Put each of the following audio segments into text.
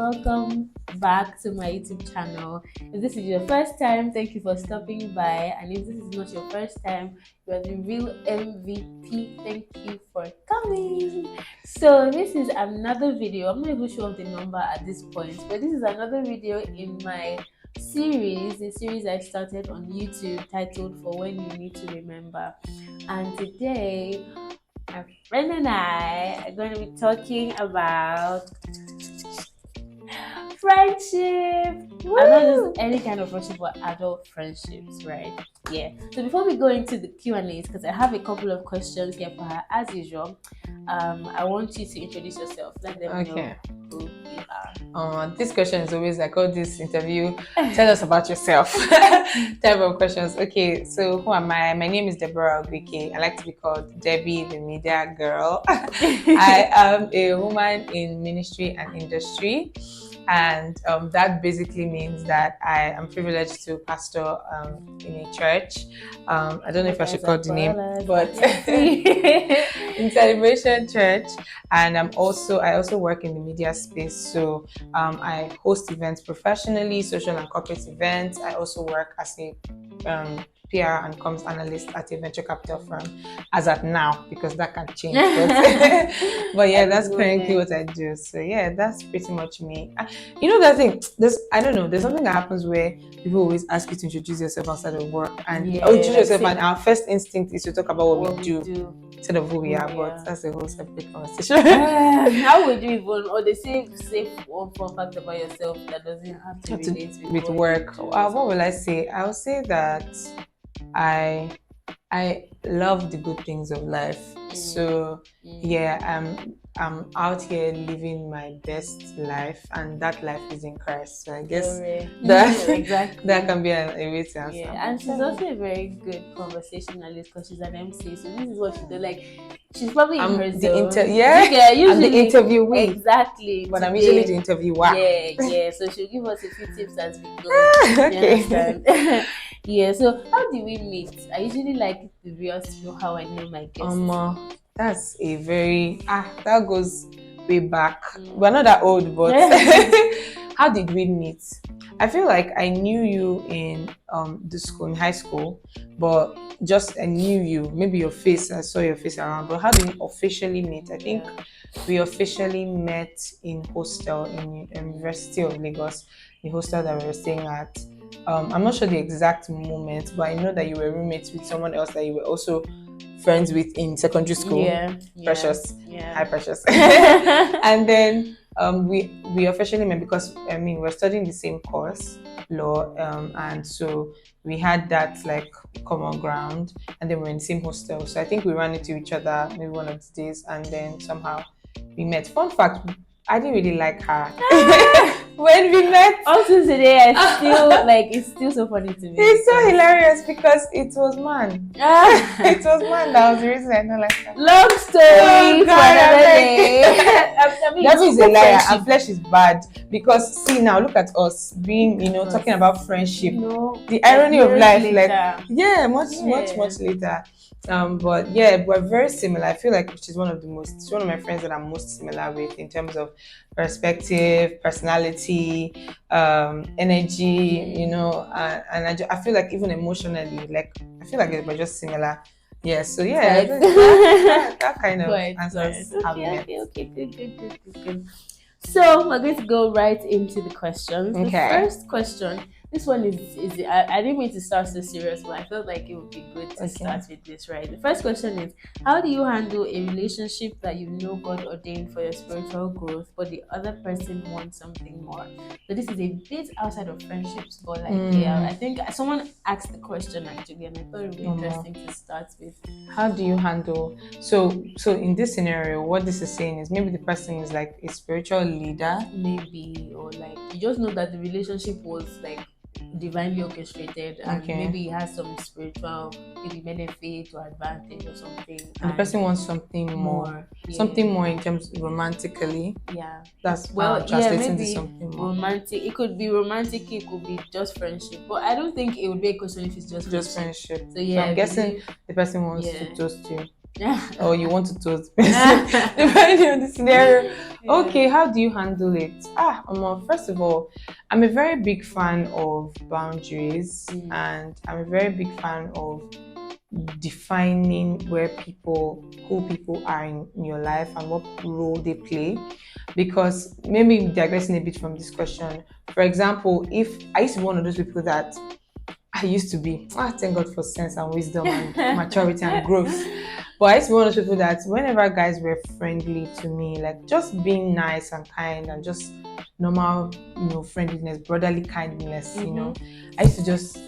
welcome back to my YouTube channel. If this is your first time, thank you for stopping by. And if this is not your first time, you are the real MVP. Thank you for coming. So this is another video. I'm not even sure of the number at this point, but this is another video in my series, the series I started on YouTube titled For When You Need to Remember. And today, my friend and I are going to be talking about friendship. Woo! And not just any kind of friendship, but adult friendships, right? Yeah. So before we go into the Q&As, because I have a couple of questions here for her as usual, I want you to introduce yourself. Let them know who you are. This question is always like, oh, this interview, tell us about yourself type of questions. Okay, so who am I? My name is Deborah Ogwike. I like to be called Debbie, the media girl. I am a woman in ministry and industry. And that basically means that I am privileged to pastor in a church. I don't know if I should call the name, but in Celebration Church. And I also work in the media space. So I host events professionally, social and corporate events. I also work as a PR and comms analyst at a venture capital firm as at now, because that can change. But yeah, that's currently what I do. So yeah, that's pretty much me. You know that thing, there's something that happens where people always ask you to introduce yourself outside of work, and introduce yourself, and our first instinct is to talk about what we do instead of who we are. But that's a whole separate conversation. How would you even, or they say one fun fact about yourself that doesn't have to relate with work? What will I say? I would say that I love the good things of life. So yeah, I'm out here living my best life, and that life is in Christ. So I guess that can be a way to answer. Yeah, and she's also a very good conversationalist because she's an MC. So this is what she does. Like, she's probably in her zone. Usually I'm the interviewee. Exactly. But I'm usually the interviewer. Yeah. So she'll give us a few tips as we go. Okay. Yeah, so how do we meet? I usually like the viewers to know how I know my guests. That's a very that goes way back. We're not that old, but how did we meet? I feel like I knew you in the school, in high school, but just I knew you. Maybe your face, I saw your face around. But how did we officially meet? I think we officially met in hostel in University of Lagos, the hostel that we were staying at. I'm not sure the exact moment, but I know that you were roommates with someone else that you were also friends with in secondary school. Precious. Hi, Precious. And then we officially met because we're studying the same course, law, and so we had that like common ground, and then we're in the same hostel. So I think we ran into each other maybe one of the days, and then somehow we met. Fun fact, I didn't really like her when we met. Also today, I still it's still so funny to me. It's so hilarious because it was man. It was man that was the reason I don't like her. Long story for another day. That is a liar, and flesh is bad. Because see now, look at us being, talking about friendship. The irony of life, later. Much later. But yeah, we're very similar. I feel like she's one of my friends that I'm most similar with in terms of perspective, personality, energy, and I feel like even emotionally, I feel like we're just similar. Yeah, so yeah, that kind of answers how we met. Okay, good. So we're going to go right into the questions. The first question. This one is I didn't mean to start so serious, but I felt like it would be good to start with this, right? The first question is, how do you handle a relationship that you know God ordained for your spiritual growth, but the other person wants something more? So this is a bit outside of friendships, but I think someone asked the question actually, and I thought it would be interesting to start with. How do you handle? So in this scenario, what this is saying is maybe the person is like a spiritual leader, maybe, or you just know that the relationship was divinely orchestrated, and maybe he has some spiritual benefit or advantage or something, and the person wants something more something more in terms of romantically. That's translating to something more romantic. It could be romantic, it could be just friendship, but I don't think it would be a question if it's just friendship. So I'm guessing the person wants to toast you. or you want to toast the person, depending on the scenario. Yeah. Okay, how do you handle it? First of all, I'm a very big fan of boundaries, Mm. and I'm a very big fan of defining who people are in your life and what role they play. Because maybe digressing a bit from this question, for example, if I used to be one of those people that I used to be. Thank God for sense and wisdom and maturity and growth. But I used to be one of those people that whenever guys were friendly to me, like just being nice and kind and just normal, friendliness, brotherly kindness, I used to just,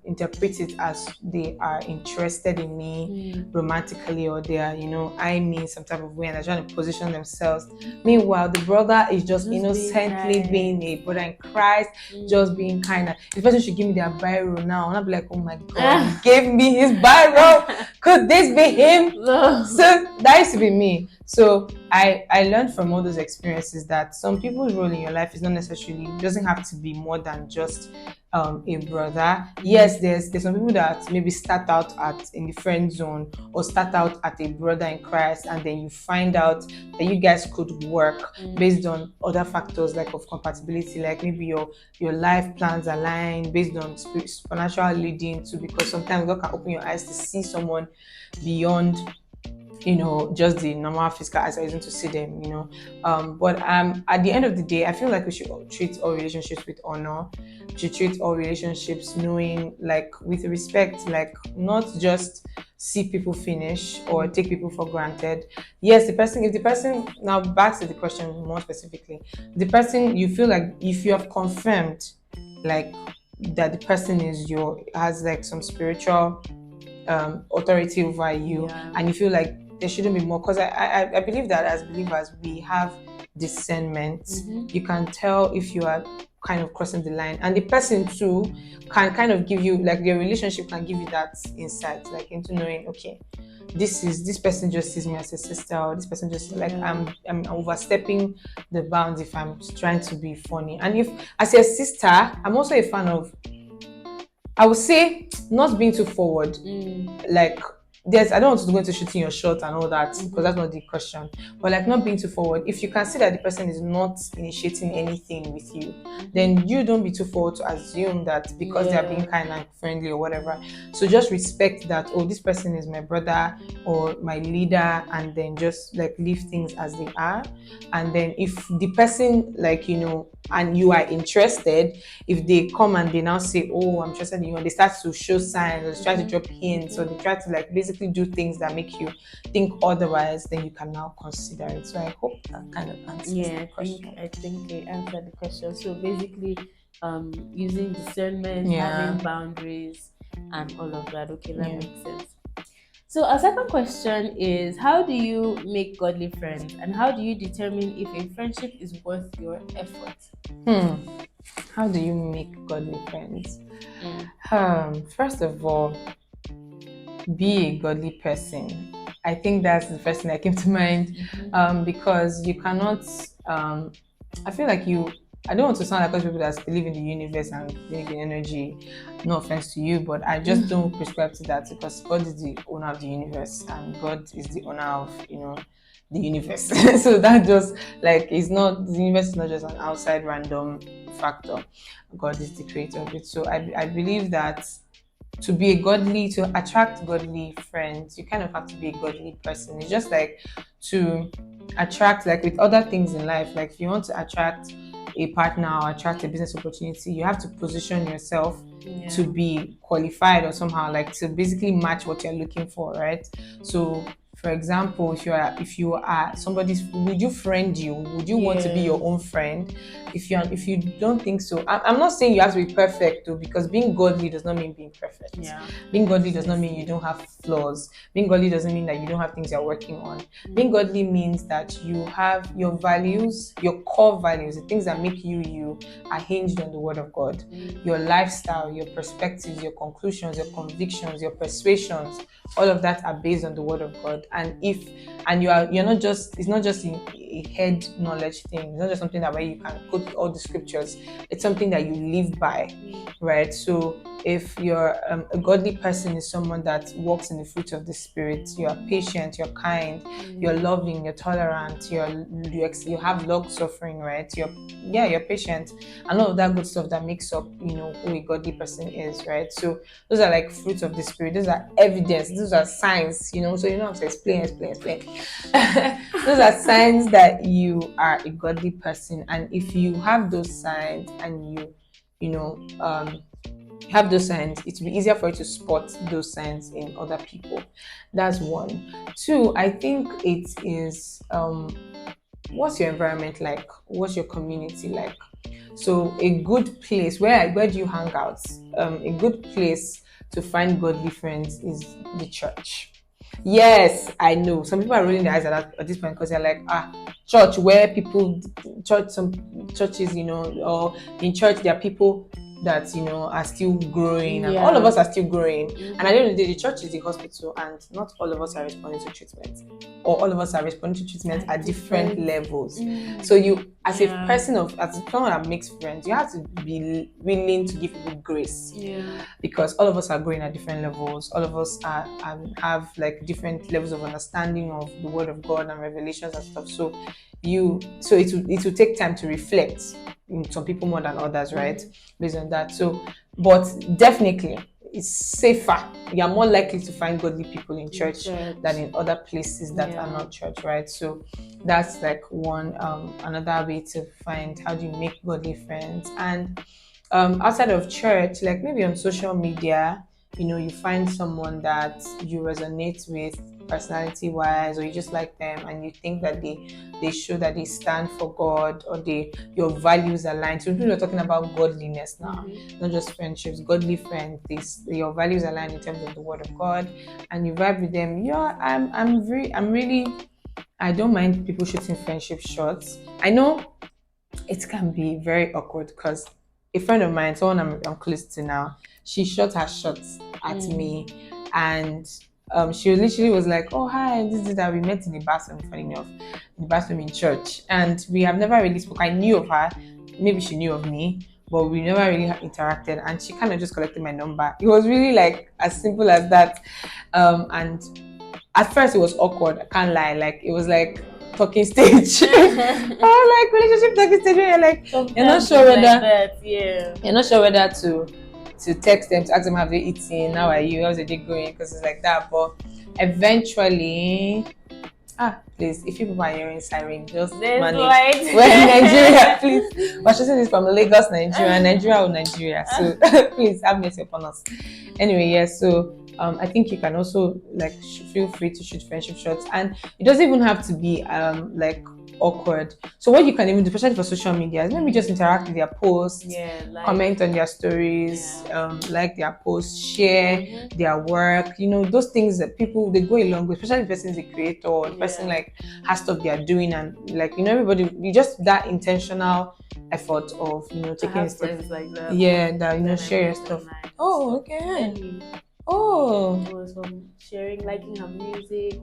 interpret it as they are interested in me Mm. romantically, or they are, eyeing me in some type of way and they're trying to position themselves. Meanwhile, the brother is just Just being innocently being nice. a brother in Christ, just being kind. If the person should give me their biro now, and I'll be like, oh my god, he gave me his biro. Could this be him? No. So that used to be me. So I learned from all those experiences that some people's role in your life is not necessarily, doesn't have to be more than just a brother. Yes, there's some people that maybe start out at in the friend zone, or start out at a brother in Christ, and then you find out that you guys could work based on other factors like of compatibility, like maybe your life plans align based on supernatural leading too, because sometimes God can open your eyes to see someone beyond just the normal physical eyes are using to see them. But at the end of the day, I feel like we should treat all relationships with honor. We should treat all relationships knowing, like, with respect, like not just see people finish or take people for granted. Yes, if the person, now back to the question more specifically, the person, you feel like if you have confirmed, like, that the person has like some spiritual authority over you, Yeah. and you feel like there shouldn't be more, because I believe that as believers we have discernment. You can tell if you are kind of crossing the line, and the person too can kind of give you, like, your relationship can give you that insight, like, into knowing, okay, this person just sees me as a sister, or this person just, like, I'm overstepping the bounds if I'm trying to be funny. And if, as a sister, I'm also a fan of, I would say, not being too forward. Like, there's, I don't want to go into shooting your shot and all that, because that's not the question. But like, not being too forward. If you can see that the person is not initiating anything with you, then you don't be too forward to assume that because they are being kind and friendly or whatever. So just respect that, oh, this person is my brother or my leader, and then just like leave things as they are. And then if the person, like, and you are interested, if they come and they now say, oh, I'm interested in you, and they start to show signs, or they try to drop hints, or they try to, like, basically do things that make you think otherwise, then you can now consider it. So I hope that kind of answers Yeah, the question. I think I answered the question. So basically, using discernment, having Yeah, boundaries, and all of that. Okay, that yeah. makes sense. So our second question is, how do you make godly friends, and how do you determine if a friendship is worth your effort? Hmm. How do you make godly friends? Mm. First of all, be a godly person. I think that's the first thing that came to mind, because you cannot. I feel like I don't want to sound like those people that believe in the universe and believe in energy. No offense to you, but I just don't prescribe to that, because God is the owner of the universe, and God is the owner of the universe. So that just, like, is not, the universe is not just an outside random factor. God is the creator of it. So I believe that to attract godly friends, you kind of have to be a godly person. It's just like to attract, like with other things in life, like if you want to attract a partner or attract a business opportunity, you have to position yourself to Yeah. be qualified, or somehow, like, to basically match what you're looking for, right? So for example, if you are somebody's, would you friend you? Would you want to be your Yes. own friend? If you don't think so, I'm not saying you have to be perfect though, because being godly does not mean being perfect. Yeah. Being godly does not mean you don't have flaws. Being godly doesn't mean that you don't have things you're working on. Being godly means that you have your values, your core values, the things that make you are hinged on the word of God. Your lifestyle, your perspectives, your conclusions, your convictions, your persuasions, all of that are based on the word of God. And you're not just, it's not just a head knowledge thing. It's not just something that where you can quote all the scriptures. It's something that you live by, right? So if you're a godly person is someone that walks in the fruit of the spirit. You are patient, you're kind, you're loving, you're tolerant, you have long suffering, right? You're patient, and all of that good stuff that makes up, who a godly person is, right? So those are like fruits of the spirit. Those are evidence. Those are signs, So you know what I'm saying? Explain. Those are signs that you are a godly person. And if you have those signs and you know, have those signs, it will be easier for you to spot those signs in other people. That's one. Two, I think it is what's your environment like? What's your community like? So a good place where do you hang out? A good place to find godly friends is the church. Yes, I know. Some people are rolling their eyes at this point because they're like, church where people, some churches, or in church there are people that are still growing, and all of us are still growing. And at the end of the day, the church is the hospital, and not all of us are responding to treatment, or all of us are responding to treatment at different levels. So you, as a person as someone that makes friends, you have to be willing to give people grace, because all of us are growing at different levels. All of us have like different levels of understanding of the Word of God and revelations and stuff. So it will take time to reflect in some people more than others, right? Based on that. So, but definitely it's safer. You're more likely to find godly people in church than in other places that are not church, right? So that's like one another way to find how do you make godly friends. And outside of church, like maybe on social media, you find someone that you resonate with personality wise, or you just like them and you think that they show that they stand for God, or your values align. So we're talking about godliness now, not just friendships, godly friends. Your values align in terms of the Word of God, and you vibe with them. I'm really, I don't mind people shooting friendship shots. I know it can be very awkward because a friend of mine, someone I'm close to now, she shot her shots at me, and she literally was like, "Oh hi, this is that we met in the bathroom, funny enough, in the bathroom in church, and we have never really spoken. I knew of her, maybe she knew of me, but we never really interacted, and she kind of just collected my number. It was really like as simple as that, and at first it was awkward. I can't lie, like it was like talking stage. Oh, like relationship talking stage where you're like, you're not sure whether you're not sure whether to text them, to ask them have they eaten, how are you, how's the day going, because it's like that. But eventually, please, if people are hearing siren, just manage. We're in Nigeria, please. We're shooting this from Lagos, Nigeria. So please have mercy upon us. Anyway, so I think you can also like feel free to shoot friendship shots, and it doesn't even have to be like awkward. So what you can even do, especially for social media, is maybe just interact with their posts, comment on their stories, like their posts, share their work. Those things that people they go along with, especially if the person is a creator or the person like has stuff they are doing, and like everybody, you just that intentional effort of taking a step like that. that share your stuff. Oh, okay. It was from sharing, liking her music,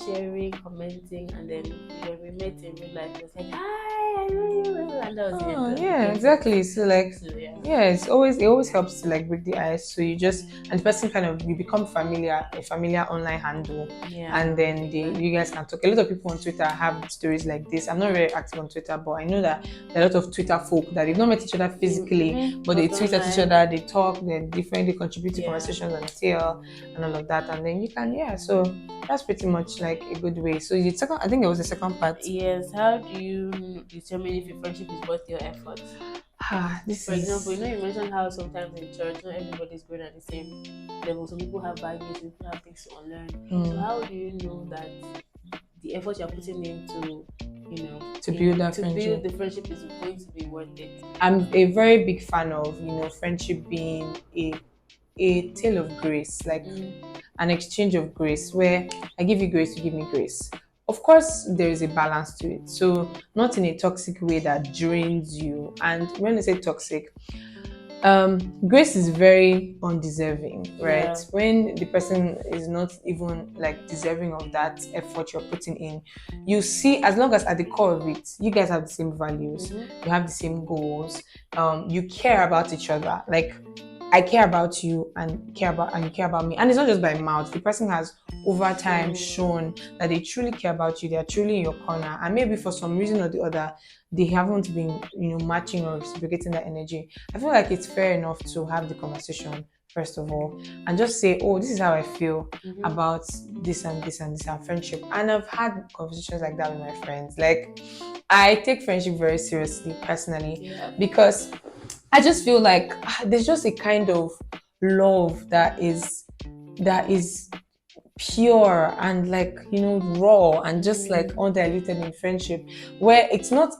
sharing, commenting, and then when we met in real life, it was like, "Hi, I know you," and that was it. Yeah, exactly. So like, it always helps to like break the ice. So you just and the person kind of you become a familiar online handle, and then you guys can talk. A lot of people on Twitter have stories like this. I'm not very active on Twitter, but I know that there are a lot of Twitter folk that they've not met each other physically, but they tweet at each other, they talk, they contribute to conversations on TL and all of that, and then you can so that's pretty much like a good way. So the second, I think it was the second part. Yes, how do you determine if a friendship is worth your effort? For example, you mentioned how sometimes in church not everybody's going at the same level. Some people have baggage, some people have things to unlearn. So how do you know that the effort you're putting into to build the friendship is going to be worth it? I'm a very big fan of friendship being a tale of grace, like an exchange of grace, where I give you grace, you give me grace. Of course, there is a balance to it. So not in a toxic way that drains you. And when I say toxic, Grace is very undeserving, right? Yeah. When the person is not even like deserving of that effort you're putting in, you see, as long as at the core of it, you guys have the same values, Mm-hmm. you have the same goals, you care about each other. Like I care about you and you care about me. And it's not just by mouth. The person has over time So, shown that they truly care about you, they are truly in your corner. And maybe for some reason or the other, they haven't been, matching or reciprocating that energy. I feel like it's fair enough to have the conversation first of all and just say, oh, this is how I feel mm-hmm. about this and this and this and friendship. And I've had conversations like that with my friends. Like I take friendship very seriously personally Yeah. because I just feel like there's just a kind of love that is pure and like raw and just like undiluted in friendship, where it's not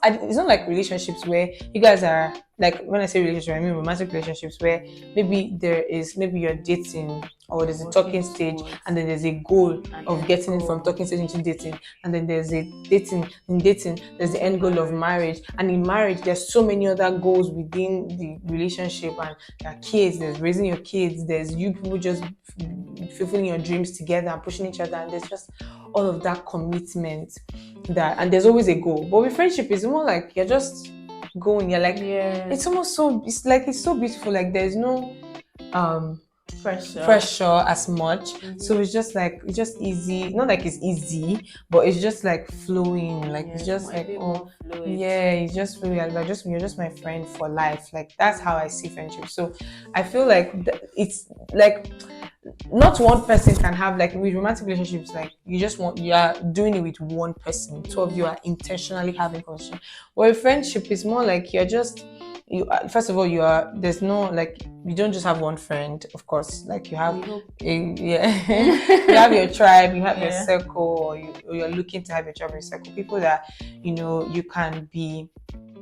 like relationships where you guys are like, when I say relationship I mean romantic relationships where maybe you're dating or there's a Working talking stage towards and then there's a goal an of end getting from goal. talking stage into dating, and then there's a dating there's the To end goal of marriage. marriage, and in marriage there's so many other goals within the relationship, and there are kids, there's raising your kids, there's you people just fulfilling your dreams together and pushing each other, and there's just all of that commitment that, and there's always a goal. But with friendship it's more like you're just going, you're like, Yeah. it's almost so, it's like it's so beautiful, like there's no um Pressure. pressure as much. So Mm-hmm. it's just like, it's just easy, not like it's easy, but it's just like flowing, like Yeah, it's it's just more, a like, bit oh more fluid. yeah, it's just really like you're just my friend for life. Like that's how I see friendship. So I feel like it's like not one person can have, like with romantic relationships, like you are doing it with one person, two of you are intentionally having conversation. Or a friendship is more like you're just, first of all, you are, there's no like, you don't just have one friend, of course, like you have We hope. yeah, you have your tribe, you have your Yeah. circle, or you're looking to have your tribe or your circle, people that you can be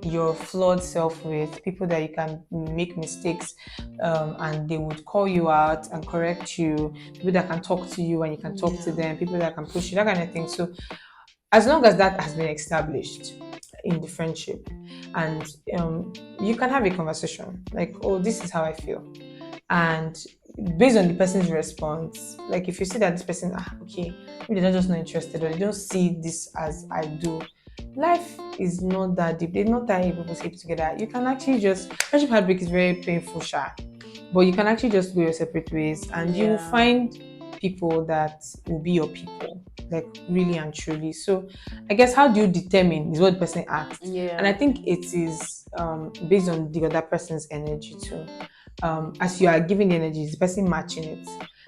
your flawed self with, people that you can make mistakes, and they would call you out and correct you, people that can talk to you and you can talk to Yeah. them, people that can push you, that kind of thing. So as long as that has been established in the friendship, and you can have a conversation like, oh, this is how I feel, and based on the person's response, like if you see that this person, okay, maybe they're just not interested or they don't see this as I do, life is not that deep, they're not tying people's hips together. You can actually just, friendship heartbreak is very painful, sha, but you can actually just go your separate ways and you will Yeah. find people that will be your people, like really and truly. So I guess, how do you determine, is what the person asked, and I Yeah. think it is based on the other person's energy too. As you are giving the energy, is the person matching it?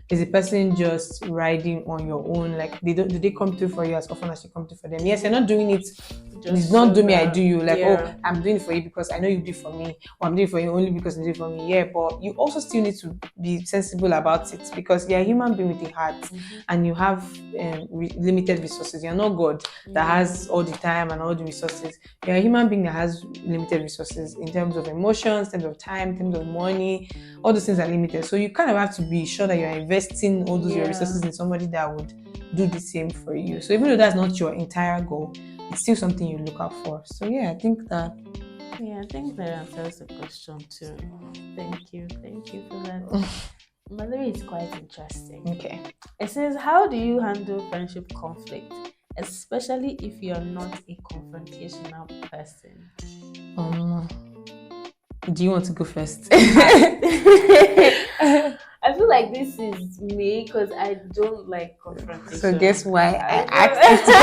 Is the person just riding on your own? Like do they come through for you as often as you come through for them? Yes, you're not doing it. It's Just not so do me, I that. do you. Like, oh, Yeah. I'm doing it for you because I know you do it for me, or I'm doing it for you only because you do it for me. Yeah, but you also still need to be sensible about it because you're a human being with a heart, Mm-hmm. and you have limited resources. You're not God that Yeah. has all the time and all the resources. You're a human being that has limited resources in terms of emotions, in terms of time, in terms of money. All those things are limited. So you kind of have to be sure that you're investing all those your Yeah. resources in somebody that would do the same for you. So even though that's not your entire goal, it's still something you look out for. So yeah, I think that. Yeah, I think that answers the question too. Thank you. Thank you for that. By the way, it's quite interesting. Okay. It says, how do you handle friendship conflict, especially if you're not a confrontational person? Um, do you want to go first? I feel like this is me because I don't like So confrontation. guess why I I asked you to go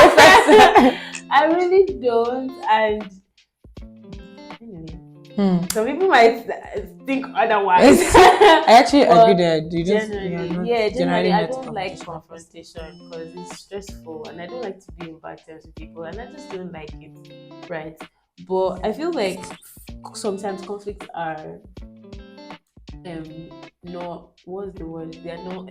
don't. I really don't. And anyway, first? some people might think otherwise. I actually agree But that you are generally, not yeah, generally, generally I not a don't like confrontational person. confrontation because it's stressful and I don't like to be in bad terms with people and I just don't like it, right? But I feel like sometimes conflicts are not, what's the word, they're not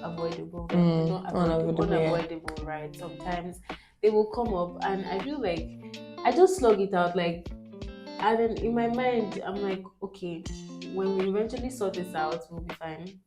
avoidable, Unavoidable, yeah. unavoidable, right? Sometimes they will come up and I feel like I just slug it out, like, and then in my mind I'm like, okay, when we eventually sort this out we'll be fine,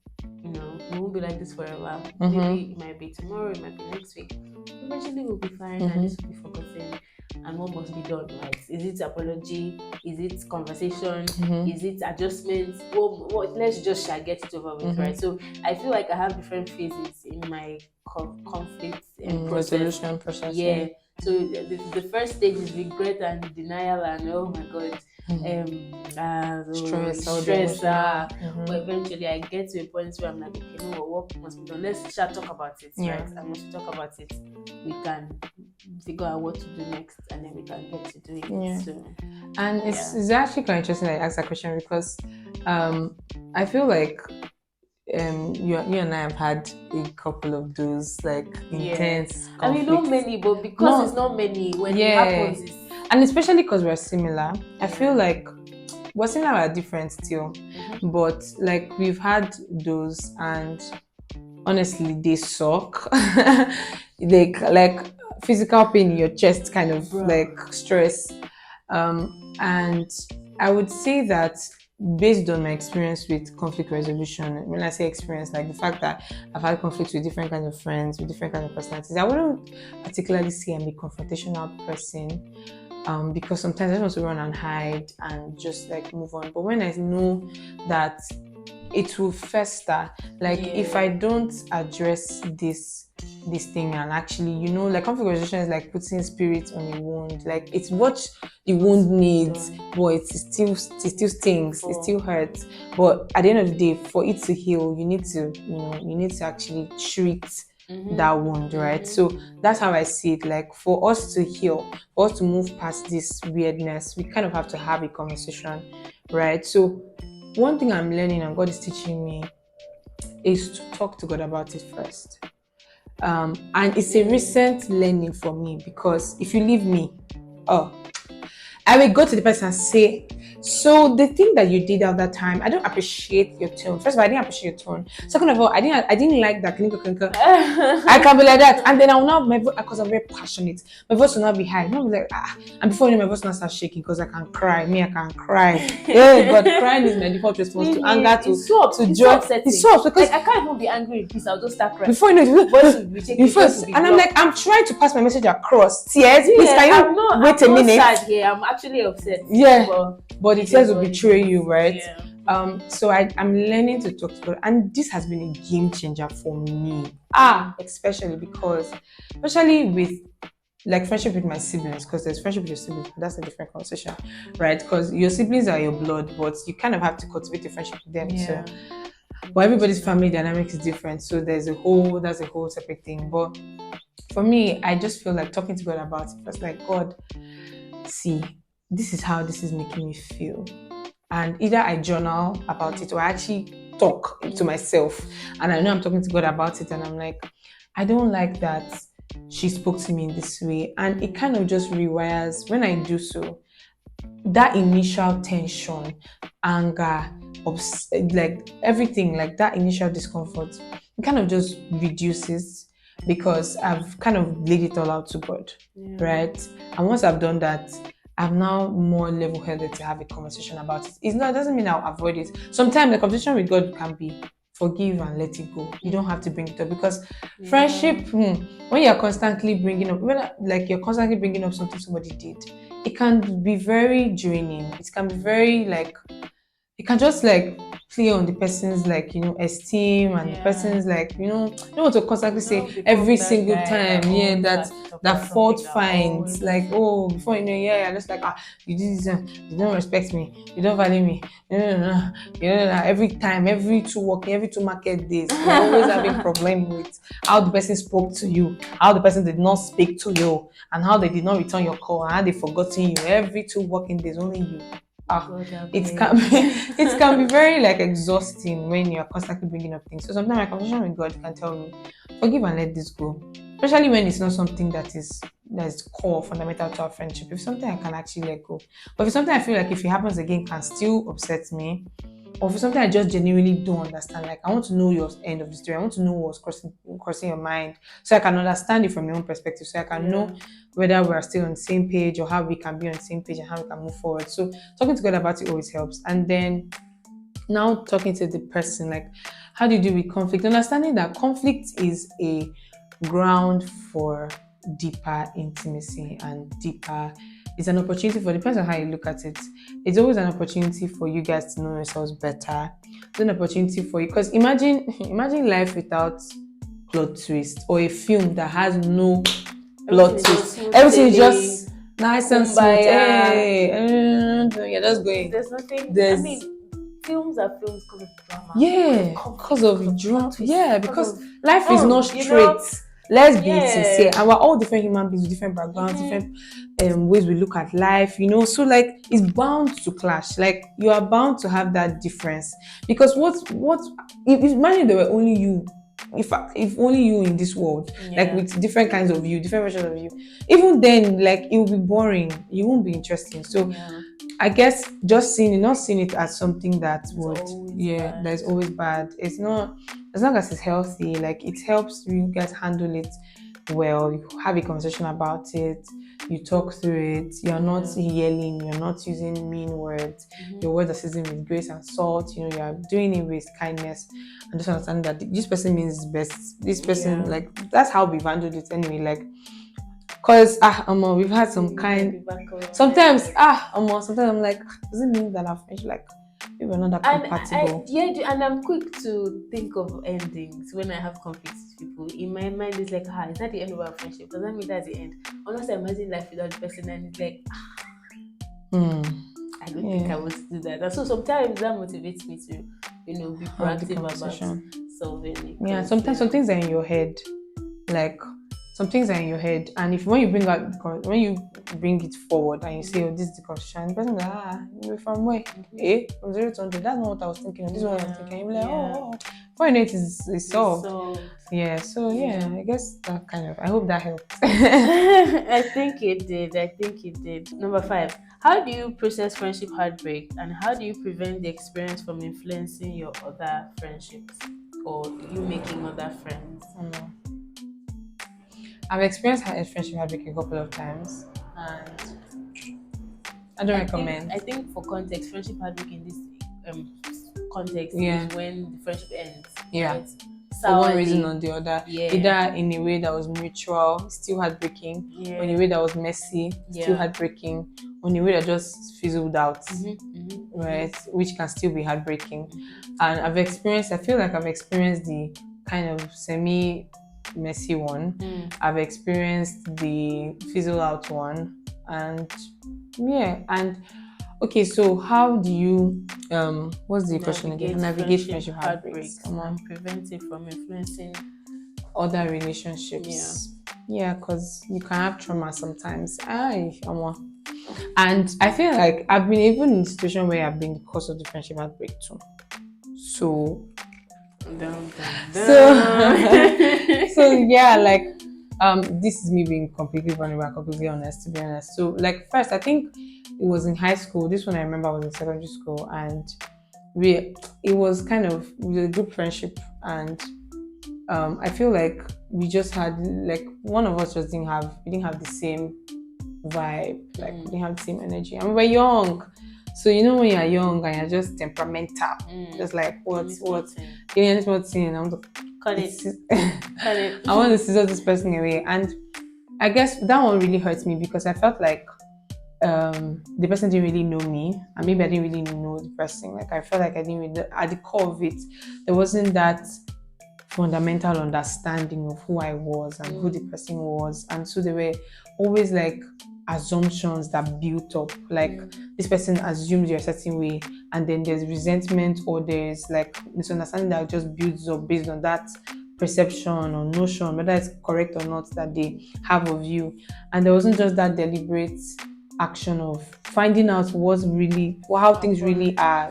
we won't be like this forever. Maybe Mm-hmm. it might be tomorrow, it might be next week, eventually we'll be fine and Mm-hmm. this will be forgotten. and what must be done, right? Is it apology? Is it conversation? Mm-hmm. Is it adjustments? What let's just shall get it over with, right? Mm-hmm. So I feel like I have different phases in my conflict process. Resolution process, yeah. Yeah. So the first stage is regret and denial, and oh my god, Mm. Stress, all the stress. emotional. But eventually, I get to a point where I'm like, okay, no, what must be done? Let's shall talk about it, Yeah. right? And once we talk about it, we can figure out what to do next, and then we can get to doing it. Yeah. So And yeah, it's actually quite interesting that I asked that question because um, I feel like you and I have had a couple of those like yeah. intense I mean, not conflicts. many, but because it's No, not many, when it yeah, happens, it's and especially because we're similar, I feel yeah. like we're similar, we're different still, Mhm. but like we've had those, and honestly, they suck. Like physical pain in your chest, kind of Bro. like stress. And I would say that based on my experience with conflict resolution, when I say experience, like the fact that I've had conflicts with different kinds of friends, with different kinds of personalities, I wouldn't particularly say I'm a confrontational person. Because sometimes I just want to run and hide and just like move on. But when I know that it will fester, like if I Yeah. don't address this thing, and actually, like conflict resolution is like putting spirit on a wound. Like it's what the wound needs, Done. but it still stings, it For still hurts. But at the end of the day, for it to heal, you need to actually treat that mm-hmm. wound, right? Mm-hmm. So that's how I see it. Like for us to heal, for us to move past this weirdness, we kind of have to have a conversation, right? So one thing I'm learning and God is teaching me is to talk to God about it first. And it's a Mm. recent learning for me because if you leave me, oh, I will go to the person and say, so the thing that you did at that time, I don't appreciate your tone. First of all, I didn't appreciate your tone. Second of all, I didn't like that clinical clinical. I can be like that. And then I will not, my voice, because I'm very passionate, my voice will not be high. Not be like, and before you know, my voice will not start shaking because I can cry. Me, I can cry. Yeah, but crying is my default response to Really, anger, to it's so joy. It's upsetting. so because Like I can't even be angry with peace. I'll just start crying. before you know it, Voice will be shaking. before, Face will and be I'm like, blocked. I'm trying to pass my message across. Tears, please, Yeah, can you wait I'm a not minute? sad here. I'm actually upset. Yeah, But but the it tears is will what it betray you, is. right? Yeah. So I'm learning to talk to God, and this has been a game changer for me. Especially especially with like friendship with my siblings, because there's friendship with your siblings, but that's a different conversation, right? Because your siblings are your blood, but you kind of have to cultivate a friendship with them Yeah. too. But everybody's family dynamic is different, so that's a whole separate thing. But for me, I just feel like talking to God about it first, like God, see, this is how this is making me feel. And either I journal about it or I actually talk to myself. And I know I'm talking to God about it, and I'm like, I don't like that she spoke to me in this way. And it kind of just rewires when I do so. That initial tension, anger, like everything, like that initial discomfort, it kind of just reduces because I've kind of laid it all out to God, Yeah. right? And once I've done that, I'm now more level-headed to have a conversation about it. It doesn't mean I'll avoid it. Sometimes the conversation with God can be forgive and let it go. You don't have to bring it up because friendship, when you're constantly bringing up, like you're constantly bringing up something somebody did, it can be very draining. It can be very like it can just like play on the person's like esteem and the Yeah. person's like you don't want to constantly Now say every become that single guy time that always that has to talk that about something fault that finds always. like oh before you know just like you did this you don't respect me, you don't value me, no, no, no, every time, every two market days you're always having problem with how the person spoke to you, how the person did not speak to you, and how they did not return your call, and how they forgotten you every two working days, only you. God, I It can beg. be it can be very like exhausting when you're constantly bringing up things. So sometimes my conversation with God can tell me, forgive and let this go. Especially when it's not something that is core fundamental to our friendship. If something I can actually let go. But if it's something I feel like if it happens again can still upset me, or if it's something I just genuinely don't understand, like I want to know your end of the story. I want to know what's crossing your mind, so I can understand it from your own perspective, so I can Yeah. know whether we're still on the same page or how we can be on the same page and how we can move forward. So talking to God about it always helps. And then now talking to the person, like how do you deal with conflict? Understanding that conflict is a ground for deeper intimacy and deeper. It's an opportunity for, depends on how you look at it. It's always an opportunity for you guys to know yourselves better. It's an opportunity for you, because imagine life without plot twist, or a film that has no plot Everything is just twist. smooth Everything is sailing, just nice and smooth. kumbaya. Hey, you're just going. There's nothing. I There's mean, films are films because of drama, because of Yeah, conflict, because because of of plot drama. twist, Yeah, because because of life is not you straight. know. Let's be sincere, Yeah. and we're all different human beings with different backgrounds, different ways we look at life. So like it's bound to clash. Like you are bound to have that difference, because what if imagine there were only you. If only you in this world, like Yeah. with different kinds of you, different versions of you, even then, like it will be boring. It won't be interesting. So Yeah. I guess just not seeing it as something that would, always bad. that is always bad. It's not, as long as it's healthy, like it helps you guys handle it well. You have a conversation about it, you talk through it, you're not yelling, you're not using mean words, your words are seasoned with grace and salt, you're doing it with kindness, and just understand that this person means best. This person, like, that's how we've handled it anyway. Like, cause we've had some kind. Sometimes sometimes I'm like, does it mean that our friendship, like, we were not that compatible? And I'm quick to think of endings when I have conflicts with people. In my mind, it's like, it's not the end of our friendship. Does that mean that's the end? Unless I imagine life without the person, and it's like, I don't think I want to do that. And so sometimes that motivates me to, be proactive about solving it. Yeah, sometimes some things are in your head, like some things are in your head, and when you bring it forward and you say, "Oh, this is the conversation," the person goes, you're from where? From 0 to 100. That's not what I was thinking. This is what I was thinking. You're like, oh. Before you know it, is solved. Yeah. So I guess that kind of. I hope that helped. I think it did. Number 5. How do you process friendship heartbreak, and how do you prevent the experience from influencing your other friendships or you making other friends? I've experienced friendship heartbreak a couple of times, and I don't recommend. I think for context, friendship heartbreak in this context is when the friendship ends. Yeah. Right? For one reason or the other. Yeah. Either in a way that was mutual, still heartbreaking, or in a way that was messy, still heartbreaking, or in a way that just fizzled out, right? Which can still be heartbreaking. And I feel like I've experienced the kind of semi-messy one. I've experienced the fizzle out one. And okay, so how do you what's the question again? Navigate friendship heartbreaks. Come on. And prevent it from influencing other relationships. Yeah, because you can have trauma sometimes. And I feel like I've been even in a situation where I've been the cause of the friendship heartbreak too. So yeah, like this is me being completely vulnerable and completely honest, to be honest. So like first, I think it was in high school. This one I remember I was in secondary school, and it was kind of a group friendship, and I feel like we just had, like, one of us just didn't have the same vibe, like we didn't have the same energy, and we were young. So when you're young and you're just temperamental, just like what's getting any small thing, I'm cut it. I want to scissor this person away. And I guess that one really hurts me, because I felt like the person didn't really know me, and maybe I didn't really know the person. Like I felt like I didn't really, at the core of it, there wasn't that fundamental understanding of who I was and who the person was. And so there were always like assumptions that built up, like this person assumes you're a certain way, and then there's resentment, or there's like misunderstanding that just builds up based on that perception or notion, whether it's correct or not, that they have of you. And there wasn't just that deliberate action of finding out how things really are,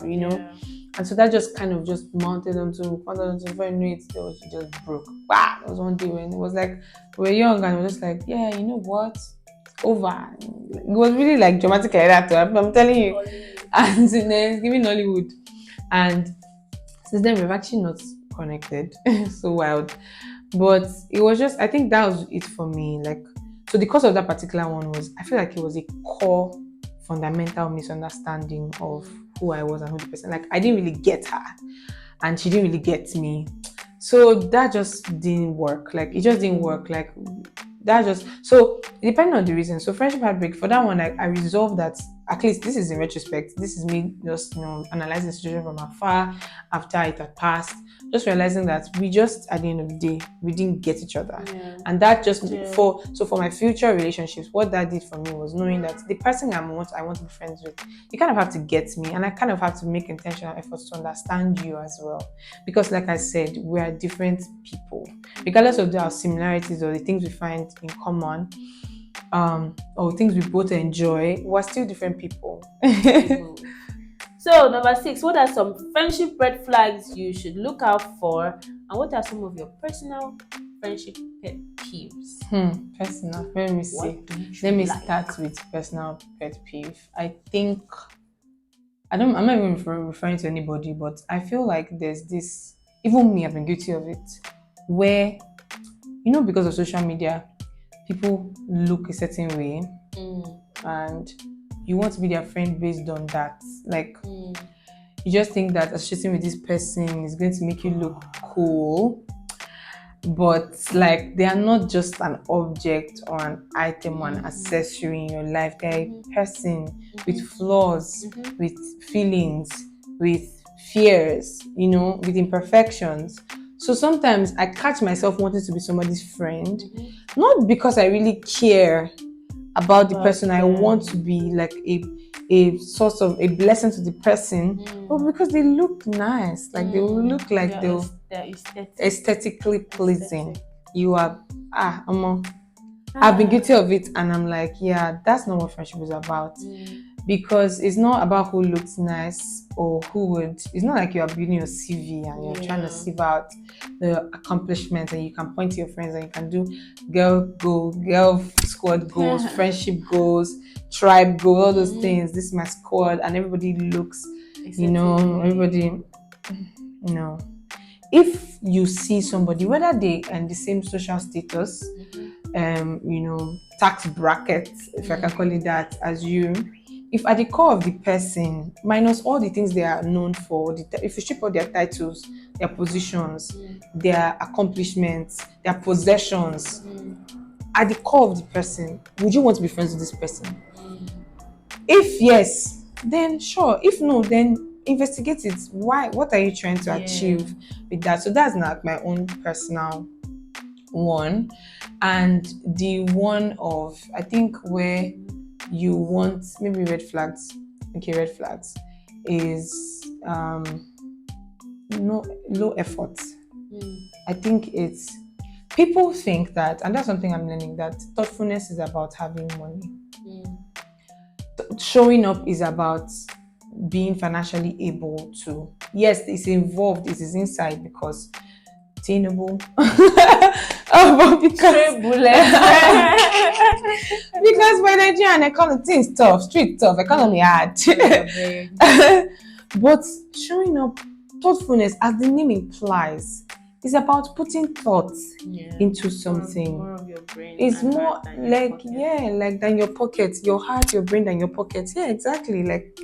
And so that just kind of just mounted onto before you knew it, it just broke. Wow! There was one day when it was like we were young and we were just like, yeah, you know what? Over. It was really like dramatic like that. I'm telling you. And then giving Hollywood. And since then we've actually not connected. So wild. But it was just, I think that was it for me. Like, so the cause of that particular one was, I feel like it was a core fundamental misunderstanding of who I was and who the person. Like, I didn't really get her, and she didn't really get me. So that just didn't work. Like, it just didn't work. Like, That just so depending on the reason. So friendship heartbreak for that one, I resolved that at least this is in retrospect. This is me just analyzing the situation from afar after it had passed. Just realizing that we just at the end of the day we didn't get each other, Yeah. and that just Yeah. for my future relationships, what that did for me was knowing that the person I want to be friends with, you kind of have to get me, and I kind of have to make intentional efforts to understand you as well, because like I said, we are different people regardless of our similarities or the things we find in common, or things we both enjoy, we're still different people. So, number 6, what are some friendship red flags you should look out for, and what are some of your personal friendship pet peeves? Personal. Let me see. What do you Let me like? start with personal pet peeve. I think I'm not even referring to anybody, but I feel like there's this. Even me, I've been guilty of it, where because of social media, people look a certain way, and you want to be their friend based on that. Like, you just think that associating with this person is going to make you look cool, but like they are not just an object or an item or an accessory in your life. They're a person with flaws, with feelings, with fears, with imperfections. So sometimes I catch myself wanting to be somebody's friend, not because I really care about the person. I want to be like a source of a blessing to the person, but because they look nice, like they will look like they're aesthetically pleasing. You are I've been guilty of it, and I'm like, yeah, that's not what friendship is about. Because it's not about who looks nice or it's not like you are building your CV and you're trying to sieve out the accomplishments, and you can point to your friends and you can do girl squad goals, friendship goals, tribe goals, all those things. This is my squad, and everybody looks, everybody, if you see somebody, whether they are in the same social status, tax bracket, if I can call it that, as you, if at the core of the person, minus all the things they are known for, if you strip all their titles, their positions, their accomplishments, their possessions, at the core of the person, would you want to be friends with this person? If yes, then sure. If no, then investigate it. Why? What are you trying to achieve with that? So that's not my own personal one. And the one of, I think, where you want maybe red flags. Okay, red flags is no low effort. I think it's people think that, and that's something I'm learning, that thoughtfulness is about having money. Showing up is about being financially able to. Yes, it's involved, it is inside because attainable. But because because by Nigerian economy, things tough, street tough, economy hard. But showing up, thoughtfulness, as the name implies, is about putting thoughts into something. More of your brain. It's more like like than your pocket, your heart, your brain than your pocket. Yeah, exactly. Like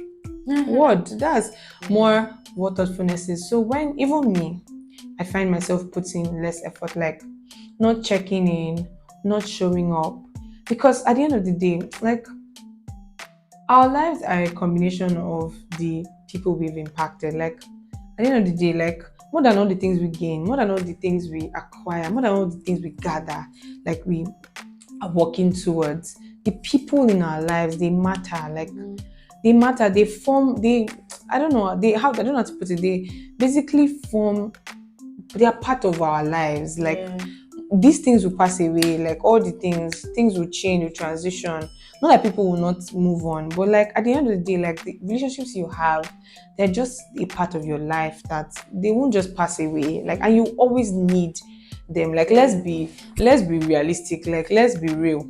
that's more what thoughtfulness is. So when even me, I find myself putting less effort, like not checking in, not showing up, because at the end of the day, like our lives are a combination of the people we've impacted. Like at the end of the day, like more than all the things we gain, more than all the things we acquire, more than all the things we gather, like we are working towards, the people in our lives, they matter. Like they matter. They form. I don't know. I don't know how to put it. They basically form. They are part of our lives. Like these things will pass away. Like all the things will change, will transition. Not that people will not move on, but like at the end of the day, like the relationships you have, they're just a part of your life that they won't just pass away. Like, and you always need them. Like let's be realistic. Like let's be real.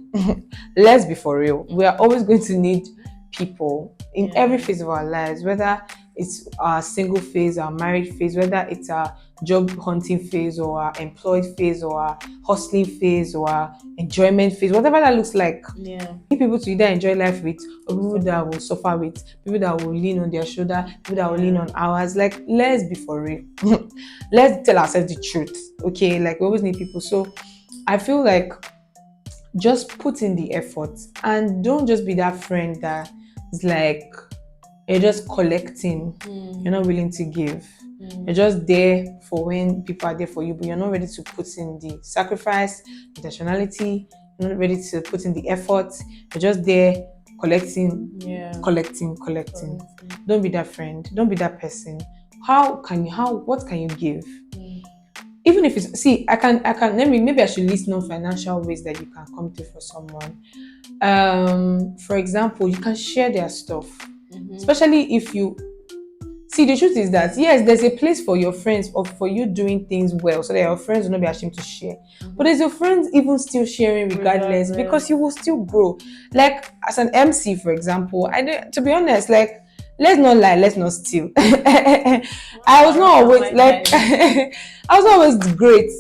Let's be for real. We are always going to need people in every phase of our lives, whether it's our single phase, our married phase, whether it's our job hunting phase or our employed phase or our hustling phase or our enjoyment phase, whatever that looks like. Yeah. Need people to either enjoy life with or people that will suffer with, people that will lean on their shoulder, people that will lean on ours. Like, let's be for real. Let's tell ourselves the truth. Okay, like we always need people. So I feel like just put in the effort and don't just be that friend that is like you're just collecting, you're not willing to give. You're just there for when people are there for you, but you're not ready to put in the sacrifice, intentionality, you're not ready to put in the effort. You're just there collecting, Yeah. collecting. Don't be that friend. Don't be that person. What can you give? Even if it's, see, maybe I should list non-financial ways that you can come to for someone. For example, you can share their stuff, especially if you see, the truth is that yes, there's a place for your friends or for you doing things well so that your friends will not be ashamed to share. But there's your friends even still sharing regardless because you will still grow. Like as an MC, for example, to be honest, like let's not lie, let's not steal. I was not always like I was not always great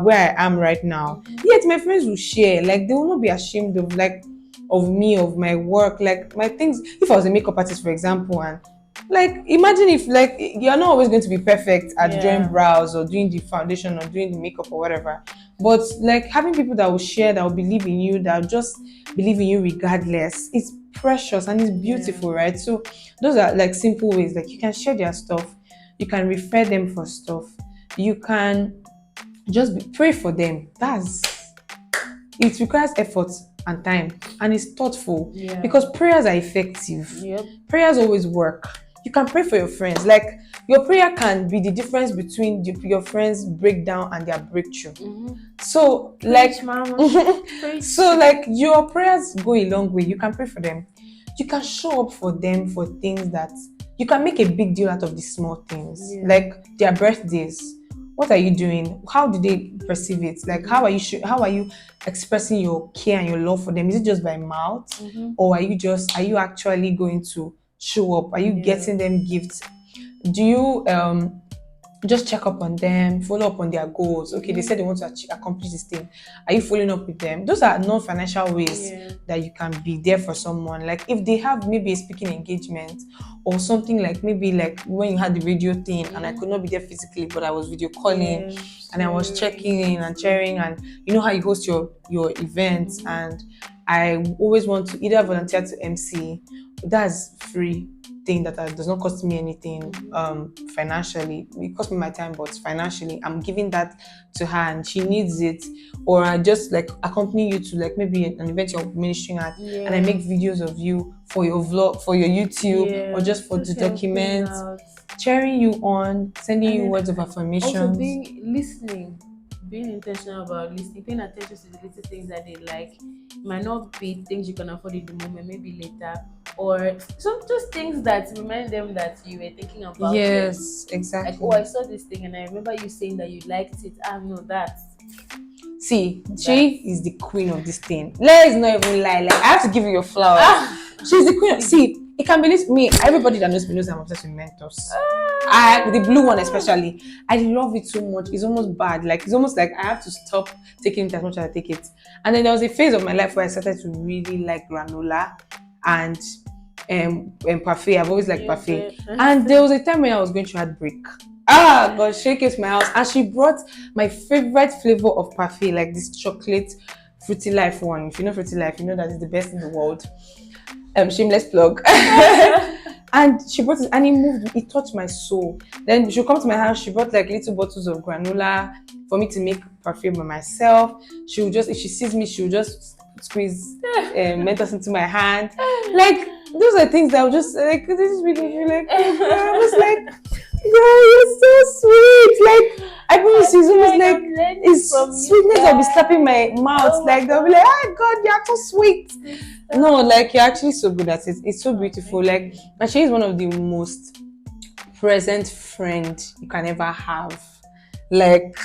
where I am right now. Yet my friends will share, like they will not be ashamed of like of me, of my work, like my things. If I was a makeup artist, for example, and like imagine if like you're not always going to be perfect at drawing brows or doing the foundation or doing the makeup or whatever, but like having people that will share, that will believe in you, that will just believe in you regardless, it's precious and it's beautiful, right? So those are like simple ways, like you can share their stuff, you can refer them for stuff, you can pray for them. It requires effort and time and it's thoughtful because prayers are effective. Prayers always work. You can pray for your friends. Like your prayer can be the difference between your friends' breakdown and their breakthrough. So like so like your prayers go a long way. You can pray for them. You can show up for them for things that you can make a big deal out of the small things, like their birthdays. What are you doing? How do they perceive it? Like how are you expressing your care and your love for them? Is it just by mouth, or are you actually going to show up? Are you getting them gifts? Do you just check up on them, follow up on their goals? Okay, they said they want to accomplish this thing. Are you following up with them? Those are non-financial ways that you can be there for someone. Like if they have maybe a speaking engagement or something, like maybe like when you had the radio thing and I could not be there physically, but I was video calling and I was checking in and sharing, and you know how you host your events, and I always want to either volunteer to MC. That's free thing that does not cost me anything financially. It costs me my time, but financially I'm giving that to her and she needs it. Or I just like accompany you to like maybe an event you're ministering at, and I make videos of you for your vlog, for your YouTube, or just for the document, cheering you on, sending you words of affirmation. Also being intentional about listening, paying attention to the little things that they like. It might not be things you can afford in the moment, maybe later, or some just things that remind them that you were thinking about them. Yes, exactly. Like, oh, I saw this thing and I remember you saying that you liked it. No, that. See, she is the queen of this thing. Let's not even lie. Like I have to give you your flowers. She's the queen. See, it can be me. Everybody that knows me knows I'm obsessed with mentors. The blue one especially. I love it so much. It's almost bad. Like it's almost like I have to stop taking it as much as I take it. And then there was a phase of my life where I started to really like granola and parfait. I've always liked parfait. And there was a time when I was going through heartbreak. God, she came to my house and she brought my favorite flavor of parfait, like this chocolate Fruity Life one. If you know Fruity Life, you know that it's the best in the world. Shameless plug. And she brought it and it touched my soul. Then she'll come to my house, she brought like little bottles of granola for me to make parfait by myself. She'll just, if she sees me, she'll just squeeze Mentos into my hand. Like those are things that I'll just like, this is making me like, I was like, girl, you're so sweet. Like I promise you, it's almost like it's sweetness that'll be slapping my mouth. Like they'll be like, oh God, you're so sweet. No, like you're actually so good at it. It's so beautiful. Like, and she is one of the most present friend you can ever have. Like,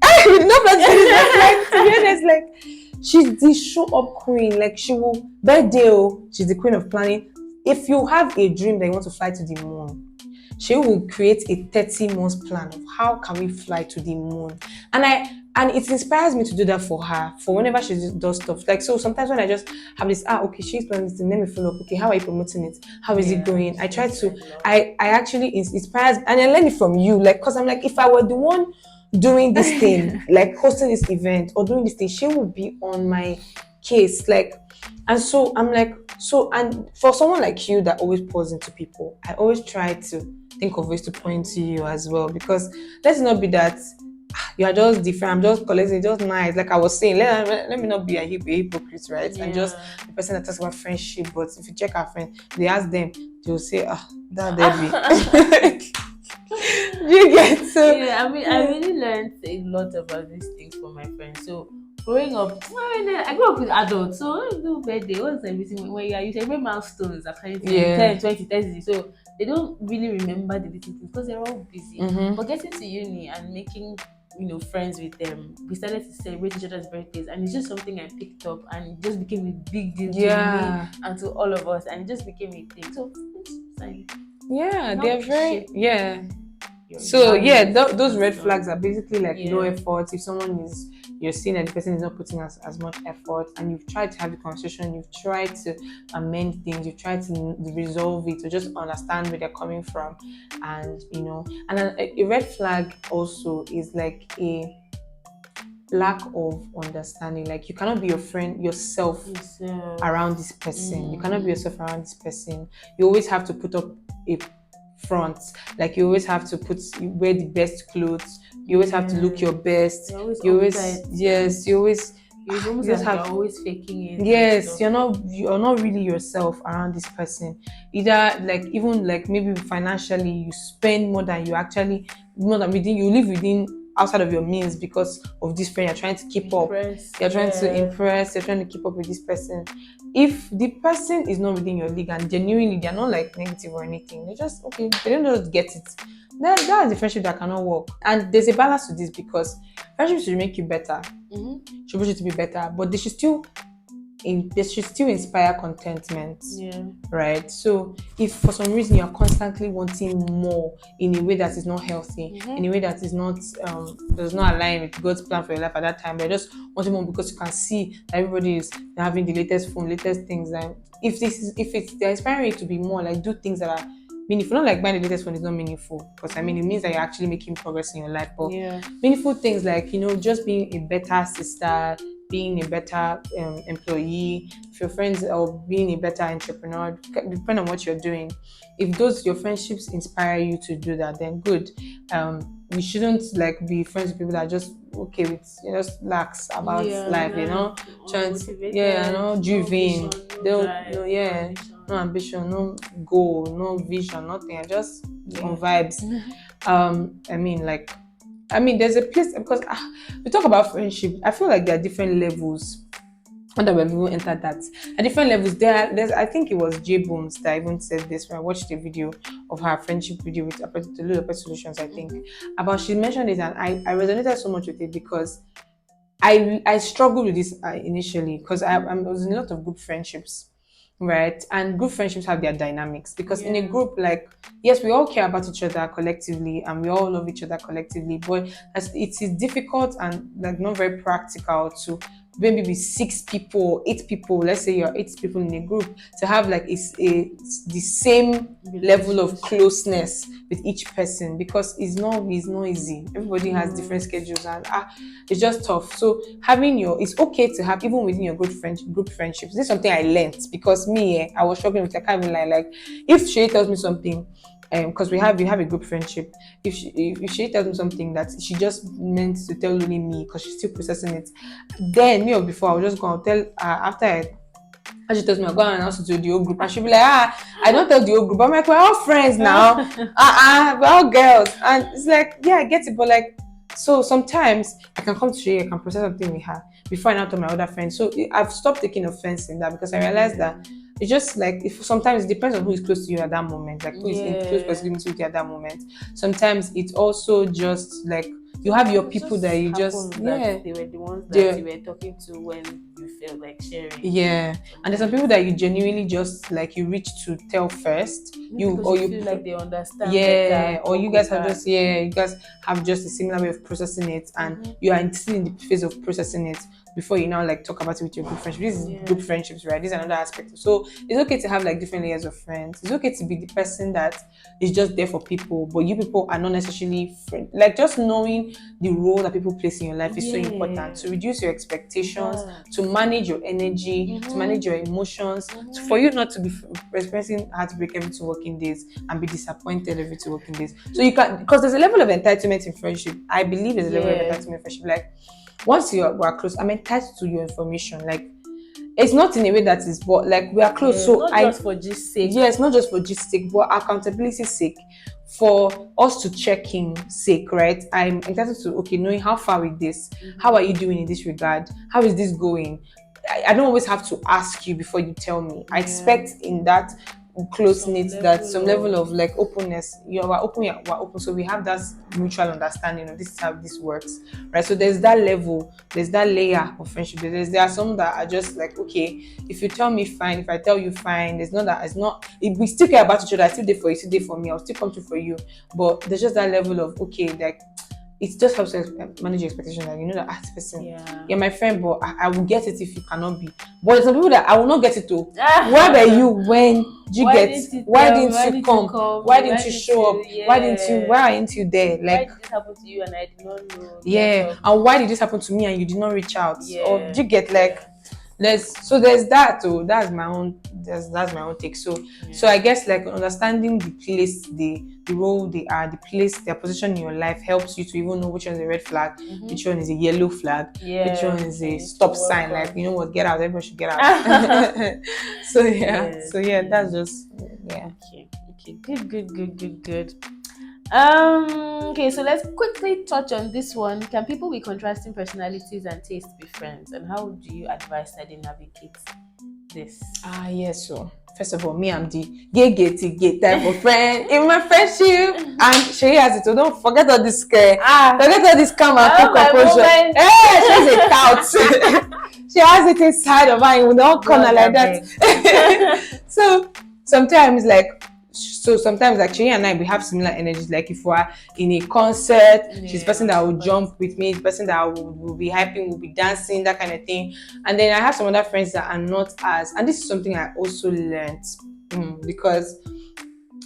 I would not to be honest, like she's the show up queen. Like she will birthday. She's the queen of planning. If you have a dream that you want to fly to the moon, she will create a 30-month plan of how can we fly to the moon. And it inspires me to do that for her, for whenever she does stuff. Like, so sometimes when I just have this, okay, she's planning this, let me follow up. Okay, how are you promoting it? How is it going? I try to, I actually inspires, and I learn it from you. Like, cause I'm like, if I were the one doing this thing, like hosting this event or doing this thing, she will be on my case. Like, and so I'm like, so, and for someone like you that always pours into people, I always try to think of ways to point to you as well, because let's not be that you are just different. I'm just collecting, just nice. Like I was saying, let me not be a hypocrite, right? And just Yeah. the person that talks about friendship. But if you check our friend, they ask them, they'll say, that Debbie. Do you get so? Yeah, I mean, I really learned a lot about these things from my friends. So growing up, I grew up with adults. So when you do birthday, what's everything when you celebrate milestones according to Yeah. 10, 20, 30. So they don't really remember the little things because they're all busy. Mm-hmm. But getting to uni and making friends with them, we started to celebrate each other's birthdays, and it's just something I picked up, and it just became a big deal to me Yeah. and to all of us, and it just became a thing. So it's like Yeah, they're help very shape your So yeah, values those and red stuff. flags are basically like low Yeah. effort. If someone is, you're seeing that the person is not putting as much effort, and you've tried to have a conversation, you've tried to amend things, you've tried to resolve it, to just understand where they're coming from, and and a red flag also is like a lack of understanding. Like you cannot be your friend yourself Yourself. around this person. You cannot be yourself around this person. You always have to put up a front. Like you always have to wear the best clothes. You always have to look your best. You're always You always, uptight. yes, you always, It's almost you just like you're have, always faking it and yes, stuff. you're not really yourself around this person. Either like, even like maybe financially you spend more than within, you live within outside of your means because of this friend. You're trying to keep up, Impress. you're trying to Yeah. impress, you're trying to keep up with this person. If the person is not within your league and genuinely they're not like negative or anything, they just, okay, they don't just get it, that's the friendship that cannot work. And there's a balance to this, because friendship should make you better, should push you to be better, but they should still inspire contentment. Yeah. Right? So if for some reason you're constantly wanting more in a way that is not healthy, in a way that is not does not align with God's plan for your life at that time, but just wanting more because you can see that everybody is having the latest phone, latest things. And if they're inspiring you to be more, like do things that are meaningful. Not like buying the latest phone is not meaningful, because I mean it means that you're actually making progress in your life. But Yeah. meaningful things like just being a better sister, being a better employee, if your friends are being a better entrepreneur, depending on what you're doing. If your friendships inspire you to do that, then good. We shouldn't like be friends with people that are just okay with just lax about life, trying to, no No driven, vision, no they don't, drive, no, no yeah, ambition. no ambition, no goal, no vision, nothing. Just on vibes. There's a place, because we talk about friendship. I feel like there are different levels. Not that we've even entered that. At different levels, there's, I think it was J Bones that even said this when I watched a video of her friendship video with Apple Solutions, I think. About, she mentioned it, and I resonated so much with it, because I struggled with this initially, because I was in a lot of group friendships, right? And group friendships have their dynamics, because in a group, like, yes, we all care about each other collectively and we all love each other collectively, but it is difficult and like not very practical to maybe be 6 people or 8 people. Let's say you're 8 people in a group, to have like the same level of closeness with each person, because it's not easy. Everybody has different schedules, and it's just tough. So it's okay to have, even within your group friendships. This is something I learned, because me, I was struggling with, I can't even lie. Like, if she tells me something, because we have a group friendship. If she tells me something that she just meant to tell only me because she's still processing it, then me or before I was just gonna tell she tells me, I go and announce it to the whole group, and she'll be like, I don't tell the whole group. I'm like, we're all friends now. We're all girls. And it's like, yeah, I get it, but like, so sometimes I can come to you, I can process something with her before I now tell my other friends. So I've stopped taking offense in that, because I realized that it's just like, if sometimes it depends on who is close to you at that moment, like who is in close proximity with you at that moment. Sometimes it's also just like you have your people that you just that they were the ones that they're you were talking to when you of like sharing. Yeah, and there's some people that you genuinely just like you reach to tell first. Maybe You because or you you feel like they understand yeah, better, or talk you guys with have her. just yeah, you guys have just a similar way of processing it, and you are still in the phase of processing it before you now like talk about it with your good friendship. This is Yeah. group friendships, right? This is another aspect. So it's okay to have like different layers of friends. It's okay to be the person that is just there for people, but you people are not necessarily friends. Like just knowing the role that people place in your life is so important Yeah. to reduce your expectations, That. to manage your energy, to manage your emotions, for you not to be experiencing heartbreak every 2 working days and be disappointed every 2 working days. So you can, because there's a level of entitlement in friendship. I believe there's a level of Yeah. entitlement in friendship. Like once you are close, I'm entitled to your information. Like it's not in a way that is, but like we are close. Yeah. So Not I just for just sake. yes, not just for gist sake, but accountability sake, for us to check in sake, right? I'm entitled to okay, knowing how far with this, how are you doing in this regard, how is this going. I don't always have to ask you before you tell me. I Yeah. expect in that close Some knit that some level level of like openness. You are open, we're open, so we have that mutual understanding of this is how this works, right? So there's that level, there's that layer of friendship. There are some that are just like okay, if you tell me fine, if I tell you fine. There's not that it's not. If we still care about each other, I still there for you, still there for me. I'll still come through for you. But there's just that level of okay, like it just helps us manage your expectations. Like you know that this person, Yeah. you're my friend, but I will get it if you cannot be. But there's some people that I will not get it to. Ah. Where were you when did you Why get? didn't you Why tell me? didn't Why you didn't you come? call Why me? didn't Why you didn't show you? up? Why didn't you? Yeah. Why aren't you there? Why Like did this happen to you and I did not know? Lots yeah, of and why did this happen to me and you did not reach out? Or yeah. did you get like Yeah. there's that too. That's my own take. So I guess like understanding the place, the role they are, the place, their position in your life helps you to even know which one is a red flag, which one is a yellow flag, which Yeah. one is I a need to stop work sign. Like on. you know what, get out, everybody should get out. So yeah, Yes. that's just yeah. Okay. Okay. Good. Good. Good. Good. Good. Okay, so let's quickly touch on this one. Can people with contrasting personalities and tastes be friends? And how do you advise that they navigate this? Yes, so first of all, me, I'm the gay type of friend in my friendship, and she has it. So don't forget all this care. Forget all this calm and cool my composure. moment. Hey, she's a tout. She has it inside of her in one corner like that. So sometimes, like she and I, we have similar energies. Like if we're in a concert, she's the person that will jump with me, the person that will be hyping, will be dancing, that kind of thing. And then I have some other friends that are not as, and this is something I also learned because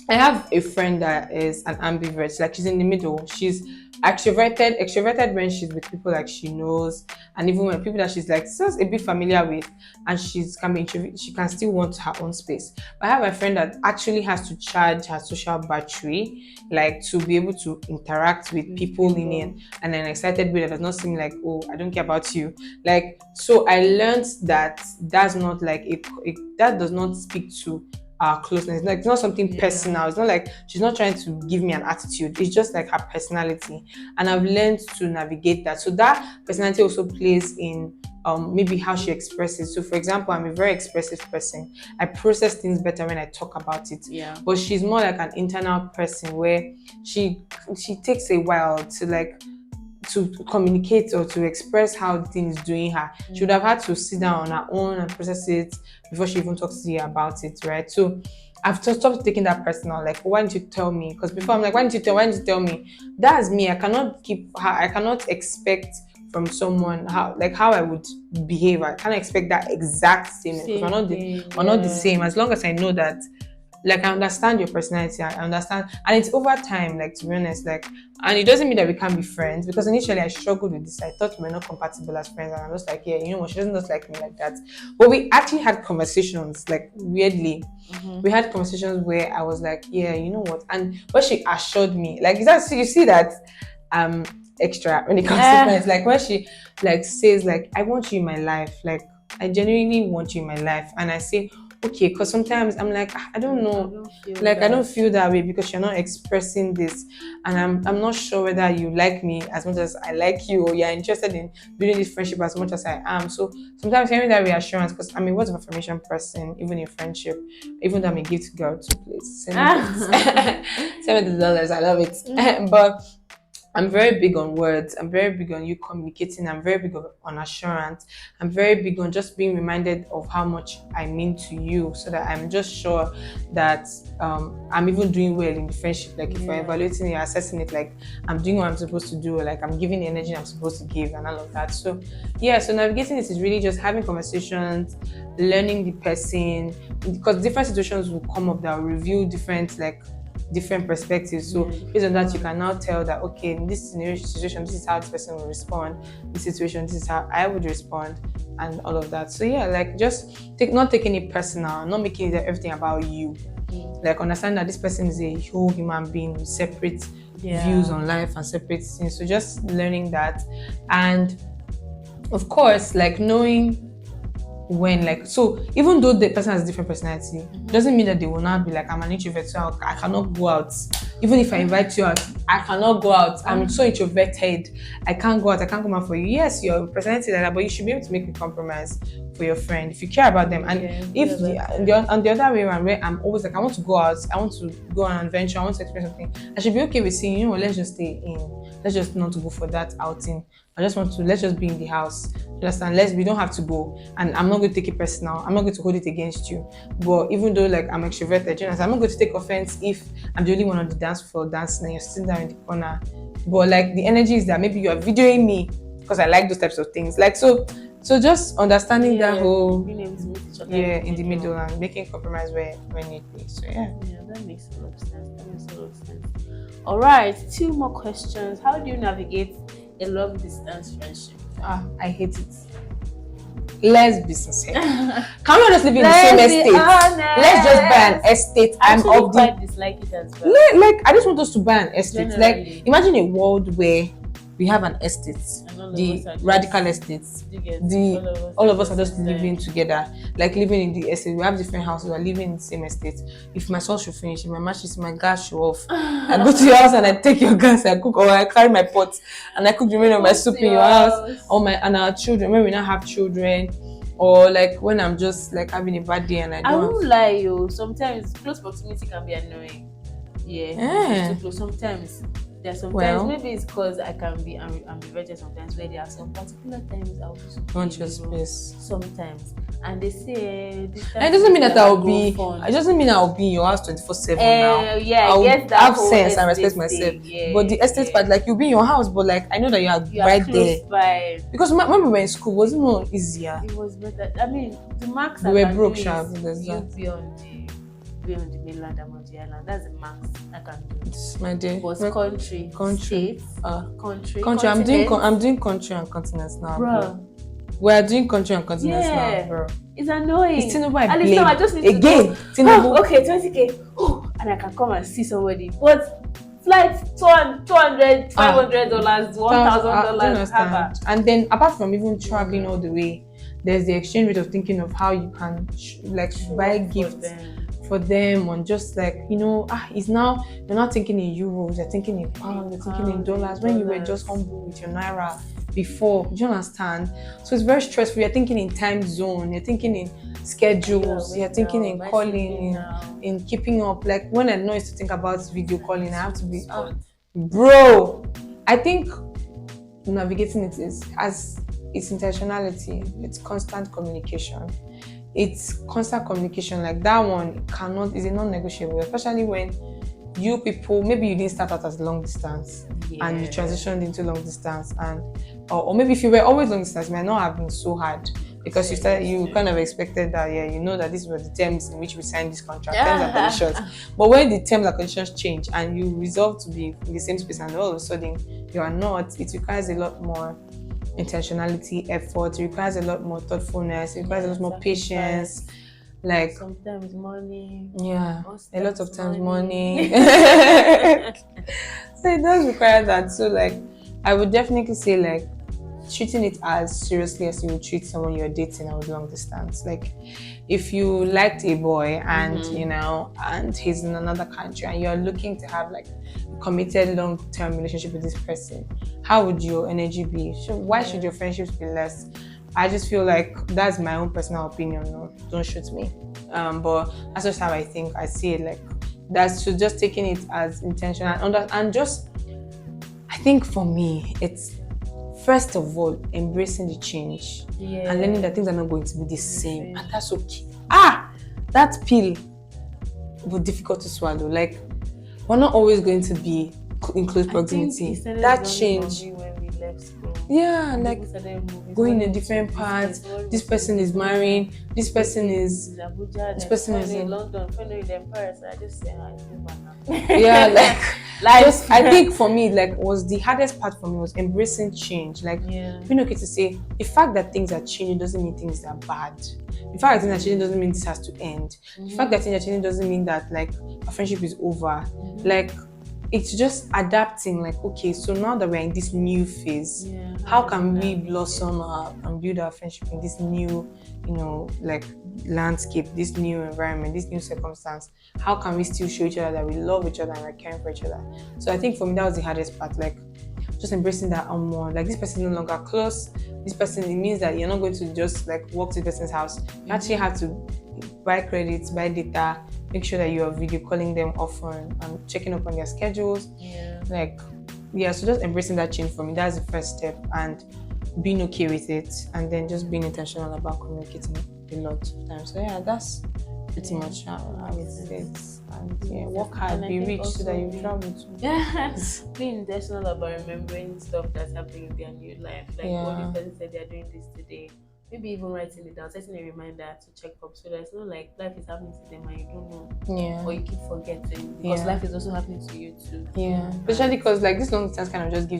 I have a friend that is an ambivert. Like she's in the middle. She's extroverted when she's with people like she knows, and even when people that she's like just a bit familiar with, and she's can be introvert, she can still want her own space. But I have a friend that actually has to charge her social battery, like to be able to interact with people in an excited way that does not seem like, oh, I don't care about you. Like so, I learned that that's not like that does not speak to our closeness. It's not something personal. It's not like she's not trying to give me an attitude. It's just like her personality. And I've learned to navigate that. So that personality also plays in maybe how she expresses. So for example, I'm a very expressive person. I process things better when I talk about it. Yeah. But she's more like an internal person where she takes a while to like to communicate or to express how the thing is doing her. She would have had to sit down on her own and process it before she even talks to you about it, right? So I've just stopped taking that personal. Like, why didn't you tell me? Because before I'm like, why didn't you tell me? That's me. I cannot expect from someone how I would behave. I can't expect that exact same because we're not the same. As long as I know that, like, I understand your personality, I understand, and it's over time, like, to be honest, like, and it doesn't mean that we can't be friends, because initially I struggled with this. I thought we were not compatible as friends, and I'm just like, yeah, you know what, she doesn't just like me like that. But we actually had conversations, like, weirdly, we had conversations where I was like, yeah, you know what, and when she assured me, like, so you see that extra when it comes to friends, like, when she, like, says, like, I want you in my life, like, I genuinely want you in my life, and I say, okay, because sometimes I'm like, I don't know, I don't feel that way because you're not expressing this, and I'm not sure whether you like me as much as I like you, or you're interested in building this friendship as much as I am. So sometimes hearing that reassurance, because I'm a words of affirmation person, even in friendship, even though I'm a gift girl too, please send me gifts. Send me the dollars, I love it. But I'm very big on words. I'm very big on you communicating. I'm very big on assurance. I'm very big on just being reminded of how much I mean to you, so that I'm just sure that I'm even doing well in the friendship. Like if we're evaluating it, assessing it, like I'm doing what I'm supposed to do, like I'm giving the energy I'm supposed to give, and all of that. So yeah, so navigating this is really just having conversations, learning the person, because different situations will come up that will reveal different perspectives. So based on that, you can now tell that okay, in this situation, this is how this person will respond. This situation, this is how I would respond, and all of that. So yeah, like just not taking it personal, not making it everything about you. Like understand that this person is a whole human being with separate views on life and separate things. So just learning that, and of course, like knowing when, like, so even though the person has a different personality, doesn't mean that they will not be like, I'm an introvert, so I cannot go out. Even if I invite you out, I cannot go out. I'm so introverted, I can't go out, I can't come out for you. Yes, your personality like that, but you should be able to make a compromise for your friend if you care about them. And if on the other way around, where I'm always like, I want to go out, I want to go on an adventure, I want to experience something, I should be okay with saying, you know, let's just stay in, let's just not go for that outing. Let's just be in the house. Understand? We don't have to go. And I'm not going to take it personal. I'm not going to hold it against you. But even though like I'm extroverted, you know, I'm not going to take offense if I'm the only one on the dance floor dancing and you're sitting down in the corner. But like the energy is that maybe you are videoing me because I like those types of things. Like so just understanding that whole being able to meet each other in the middle and making compromise where need be. So yeah. Yeah, that makes a lot of sense. All right, 2 more questions. How do you navigate a long distance friendship? I hate it. Let's be sincere. Can we just live in the same estate? Let's just buy an estate. I'm quite dislike it as well. Like I just want us to buy an estate. Generally. Like imagine a world where we have an estate, the radical estates. All of us are just living together, like living in the estate. We have different houses. We're living in the same estate. If my salt should finish, if my matches, my gas should off, I go to your house and I take your gas, I cook, or I carry my pot and I cook the remainder of my soup in your house. And our children, when we now have children, or like when I'm just like having a bad day and I won't lie, you. Sometimes close proximity can be annoying. Yeah. Too close. Sometimes. There's sometimes maybe it's because I'm ambivalent sometimes, where there are some particular times I will want your space. Sometimes, and they say it doesn't mean that I'll be. It doesn't mean I'll be in your house 24/7 now. Yeah, I'll that have sense and respect myself. But the estate part, like you'll be in your house, but like I know that you are right there. By. Because when we were in school, wasn't more easier. It was better. I mean, the max we were broke, sharp. Be on the mainland and on the island. That's the max I can do. It's my day. But country. Country. Continent. I'm doing country and continents now, bro. We're doing country and continents now, bro. It's annoying. It's Tinubu I blame. I just need again. To go, okay, 20k. And I can come and see somebody. But flights $200, $500, $1,000. And then apart from even traveling all the way, there's the exchange rate of thinking of how you can buy gifts for them, on just like, you know, it's now you're not thinking in euros, you're thinking in pounds, you're thinking in dollars, when you were just humble with your naira before. Do you understand? So it's very stressful. You're thinking in time zone, you're thinking in schedules, you're thinking in calling, in keeping up. Like when I know it's to think about video calling, I have to be bro. I think navigating it is as it's intentionality, it's constant communication. It's constant communication. Like that one is a non-negotiable, especially when you people, maybe you didn't start out as long distance and you transitioned into long distance, and or maybe if you were always long distance, it might not have been so hard because you kind of expected that, you know that these were the terms in which we signed this contract, terms and conditions. But when the terms and conditions change and you resolve to be in the same space and all of a sudden you are not, it requires a lot more intentionality, effort. It requires a lot more thoughtfulness. It requires a lot more patience. Like sometimes money. Yeah, a lot of times money. So it does require that. So like, I would definitely say like treating it as seriously as you would treat someone you're dating out long distance. Like if you liked a boy and you know, and he's in another country and you're looking to have like a committed long-term relationship with this person, how would your energy be? Why should your friendships be less? I just feel like that's my own personal opinion. No, don't shoot me. But that's just how I think. I see it like that's just taking it as intentional and just. I think for me, it's first of all embracing the change Yeah. and learning that things are not going to be the same, same. and that's okay. That pill was difficult to swallow. Like, we're not always going to be in close I think proximity. it started That dawning on change, me when we left school. yeah, And like people started moving. going Somebody in moved to different parts. This This person is marrying. This person is. Abuja. This Then person is. finally London. Finally in Paris. I just say, I think now. Yeah, like Life. just I think for me, like, was the hardest part for me was embracing change. Like, Yeah. being okay to say the fact that things are changing doesn't mean things are bad. The fact that things are changing doesn't mean this has to end. The fact that things are changing doesn't mean that like a friendship is over. Like, it's just adapting. Like, okay, so now that we're in this new phase, Yeah, how can we blossom and build our friendship in this new, like, landscape, this new environment, this new circumstance? How can we still show each other that we love each other and we're caring for each other? So I think for me that was the hardest part. Like, just embracing that like, this person is no longer close. This person, it means that you're not going to just like walk to the person's house. You actually have to buy credits, buy data, make sure that you're video calling them often and checking up on their schedules. Yeah. Like, yeah, so just embracing that change for me, that's the first step, and being okay with it, and then just being intentional about communicating a lot of times. So yeah, that's pretty much how I would say it. And yeah, work hard, be rich so that you travel too. Yeah. Being intentional about remembering stuff that's happening in their new life. Like, what this person said they're doing this today. Maybe even writing it down, setting a reminder to check up, so that it's not like life is happening to them and you don't know. Yeah. Or you keep forgetting, because life is also happening to you too. Yeah. Especially because like this long distance kind of just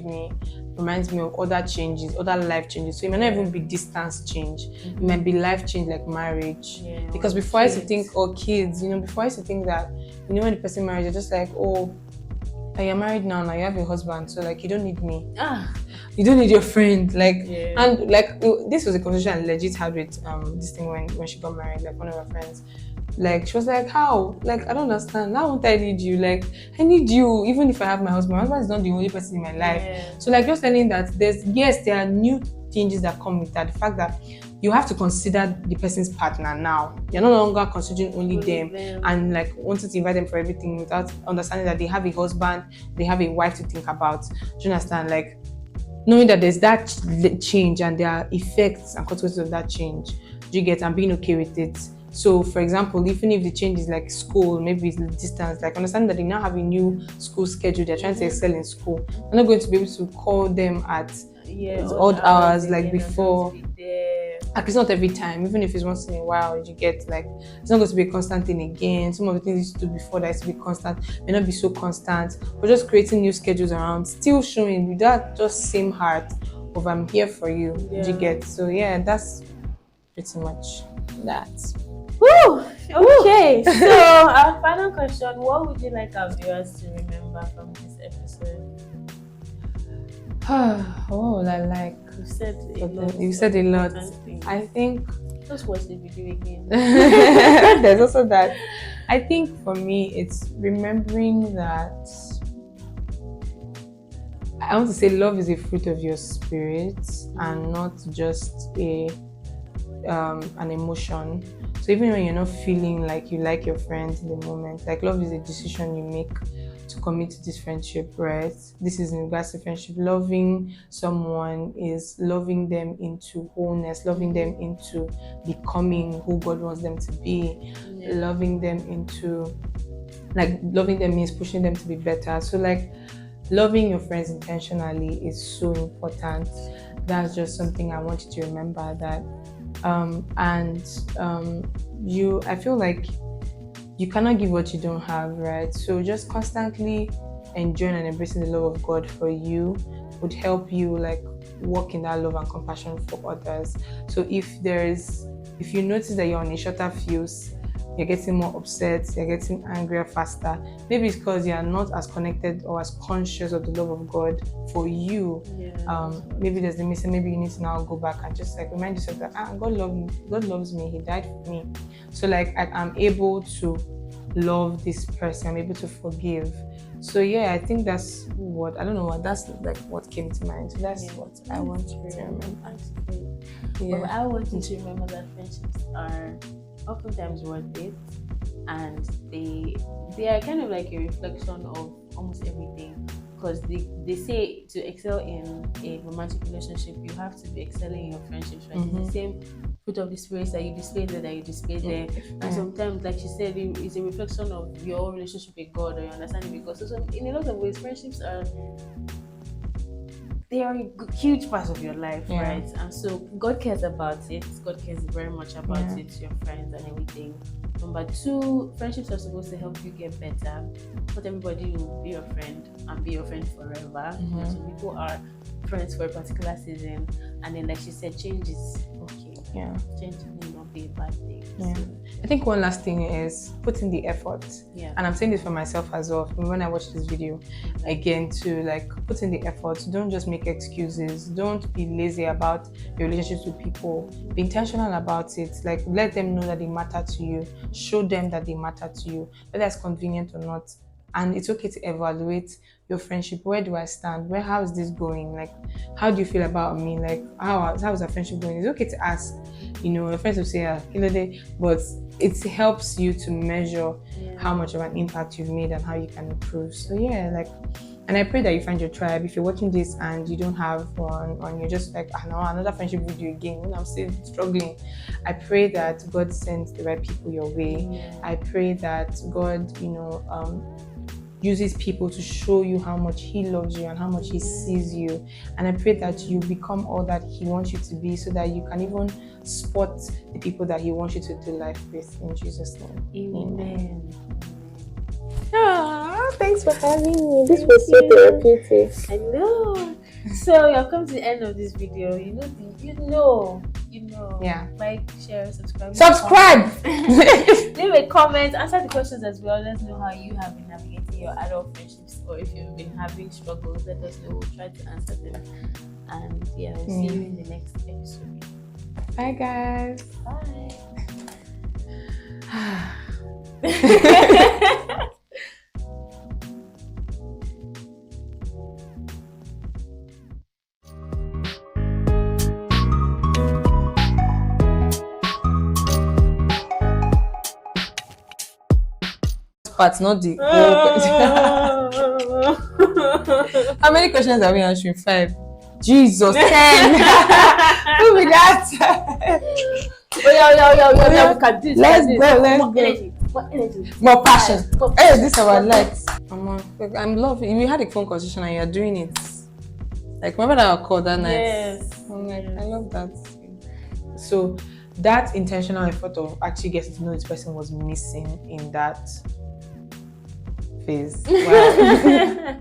reminds me of other changes, other life changes. So it might not even be distance change. It might be life change, like marriage. Yeah. Because before I used to think, kids, before I used to think that, when the person marries, you're just like, oh, you're married now you have a husband, so like you don't need me. You don't need your friend. Like, and like this was a conversation I legit had with this thing when she got married, like one of her friends. Like, she was like, how? Like, I don't understand. How won't I need you? Like, I need you even if I have my husband. My husband is not the only person in my life. So like, just learning that there are new changes that come with that. The fact that you have to consider the person's partner now. You're no longer considering only them and like wanting to invite them for everything without understanding that they have a husband, they have a wife to think about. Do you understand? Like, knowing that there's that change and there are effects and consequences of that change. Do you get? And being okay with it. So, for example, even if the change is like school, maybe it's distance, like understand that they now have a new school schedule, they're trying to excel in school. They're not going to be able to call them at odd hours like before. Like, it's not every time, even if it's once in a while, you get like, it's not going to be a constant thing again. Some of the things you used to do before that used to be constant may not be so constant, but just creating new schedules around, still showing with that just same heart of I'm here for you. You get? So yeah, that's pretty much that. Woo! Okay, so our final question: what would you like our viewers to remember from this episode? What would I like? You said a lot. I think just watch the video again. There's also that. I think for me, it's remembering that I want to say love is a fruit of your spirit and not just an emotion. So even when you're not feeling like you like your friends in the moment, like, love is a decision you make to commit to this friendship, right? This is in regards to friendship. Loving someone is loving them into wholeness, loving them into becoming who God wants them to be, loving them into, like, loving them means pushing them to be better. So like, loving your friends intentionally is so important. That's just something I want you to remember, that I feel like you cannot give what you don't have, right? So just constantly enjoying and embracing the love of God for you would help you like walk in that love and compassion for others. So if you notice that you're on a shorter fuse, you're getting more upset, you're getting angrier faster, maybe it's because you're not as connected or as conscious of the love of God for you. Maybe there's the missing. Maybe you need to now go back and just like remind yourself that God loves me, He died for me. So like, I'm able to love this person, I'm able to forgive. So yeah, I think that's what came to mind. So that's what I want you to remember. Well, I want you to remember that friendships are oftentimes worth it, and they are kind of like a reflection of almost everything because they say to excel in a romantic relationship, you have to be excelling in your friendships, right? It's the same fruit of the spirit that you display there, that you display there. And sometimes, like she said, it's a reflection of your relationship with God or your understanding with God. So in a lot of ways, friendships they are a huge part of your life, right? And so God cares about it. God cares very much about it, your friends and everything. Number two, friendships are supposed to help you get better. Not everybody will be your friend and be your friend forever. You know, some people are friends for a particular season, and then, like she said, change is okay. Change will not be a bad thing. So, I think one last thing is put in the effort. And I'm saying this for myself as well. When I watch this video again, to like put in the effort. Don't just make excuses. Don't be lazy about your relationships with people. Be intentional about it. Like, let them know that they matter to you. Show them that they matter to you, whether it's convenient or not. And it's okay to evaluate your friendship. Where do I stand? How is this going? Like, how do you feel about me? Like, how is our friendship going? It's okay to ask. You know, your friends will say, but it helps you to measure how much of an impact you've made and how you can improve. So and I pray that you find your tribe. If you're watching this and you don't have one, and you're just like, no, another friendship video again, when I'm still struggling, I pray that God sends the right people your way. I pray that God, uses people to show you how much He loves you and how much He sees you. And I pray that you become all that He wants you to be, so that you can even spot the people that He wants you to do life with. In Jesus' name. Amen. Thanks for having me. This was so therapeutic. I know. So you have come to the end of this video. Like, share, subscribe. Leave a comment, answer the questions as well. Let us know how you have been navigating your adult friendships, or if you've been having struggles, let us know. We'll try to answer them. And we'll see you in the next episode. Bye, guys. Bye. Part, not the whole question. How many questions are we answering? 5. Jesus, 10. Who be that? We can do this. Let's go. More energy. More passion. Hey, this is our lights. I'm loving. We had a phone conversation and you're doing it. Like, remember that I called that night? Yes. I'm like, I love that. So that intentional effort of actually getting to know this person was missing in that phase. Wow.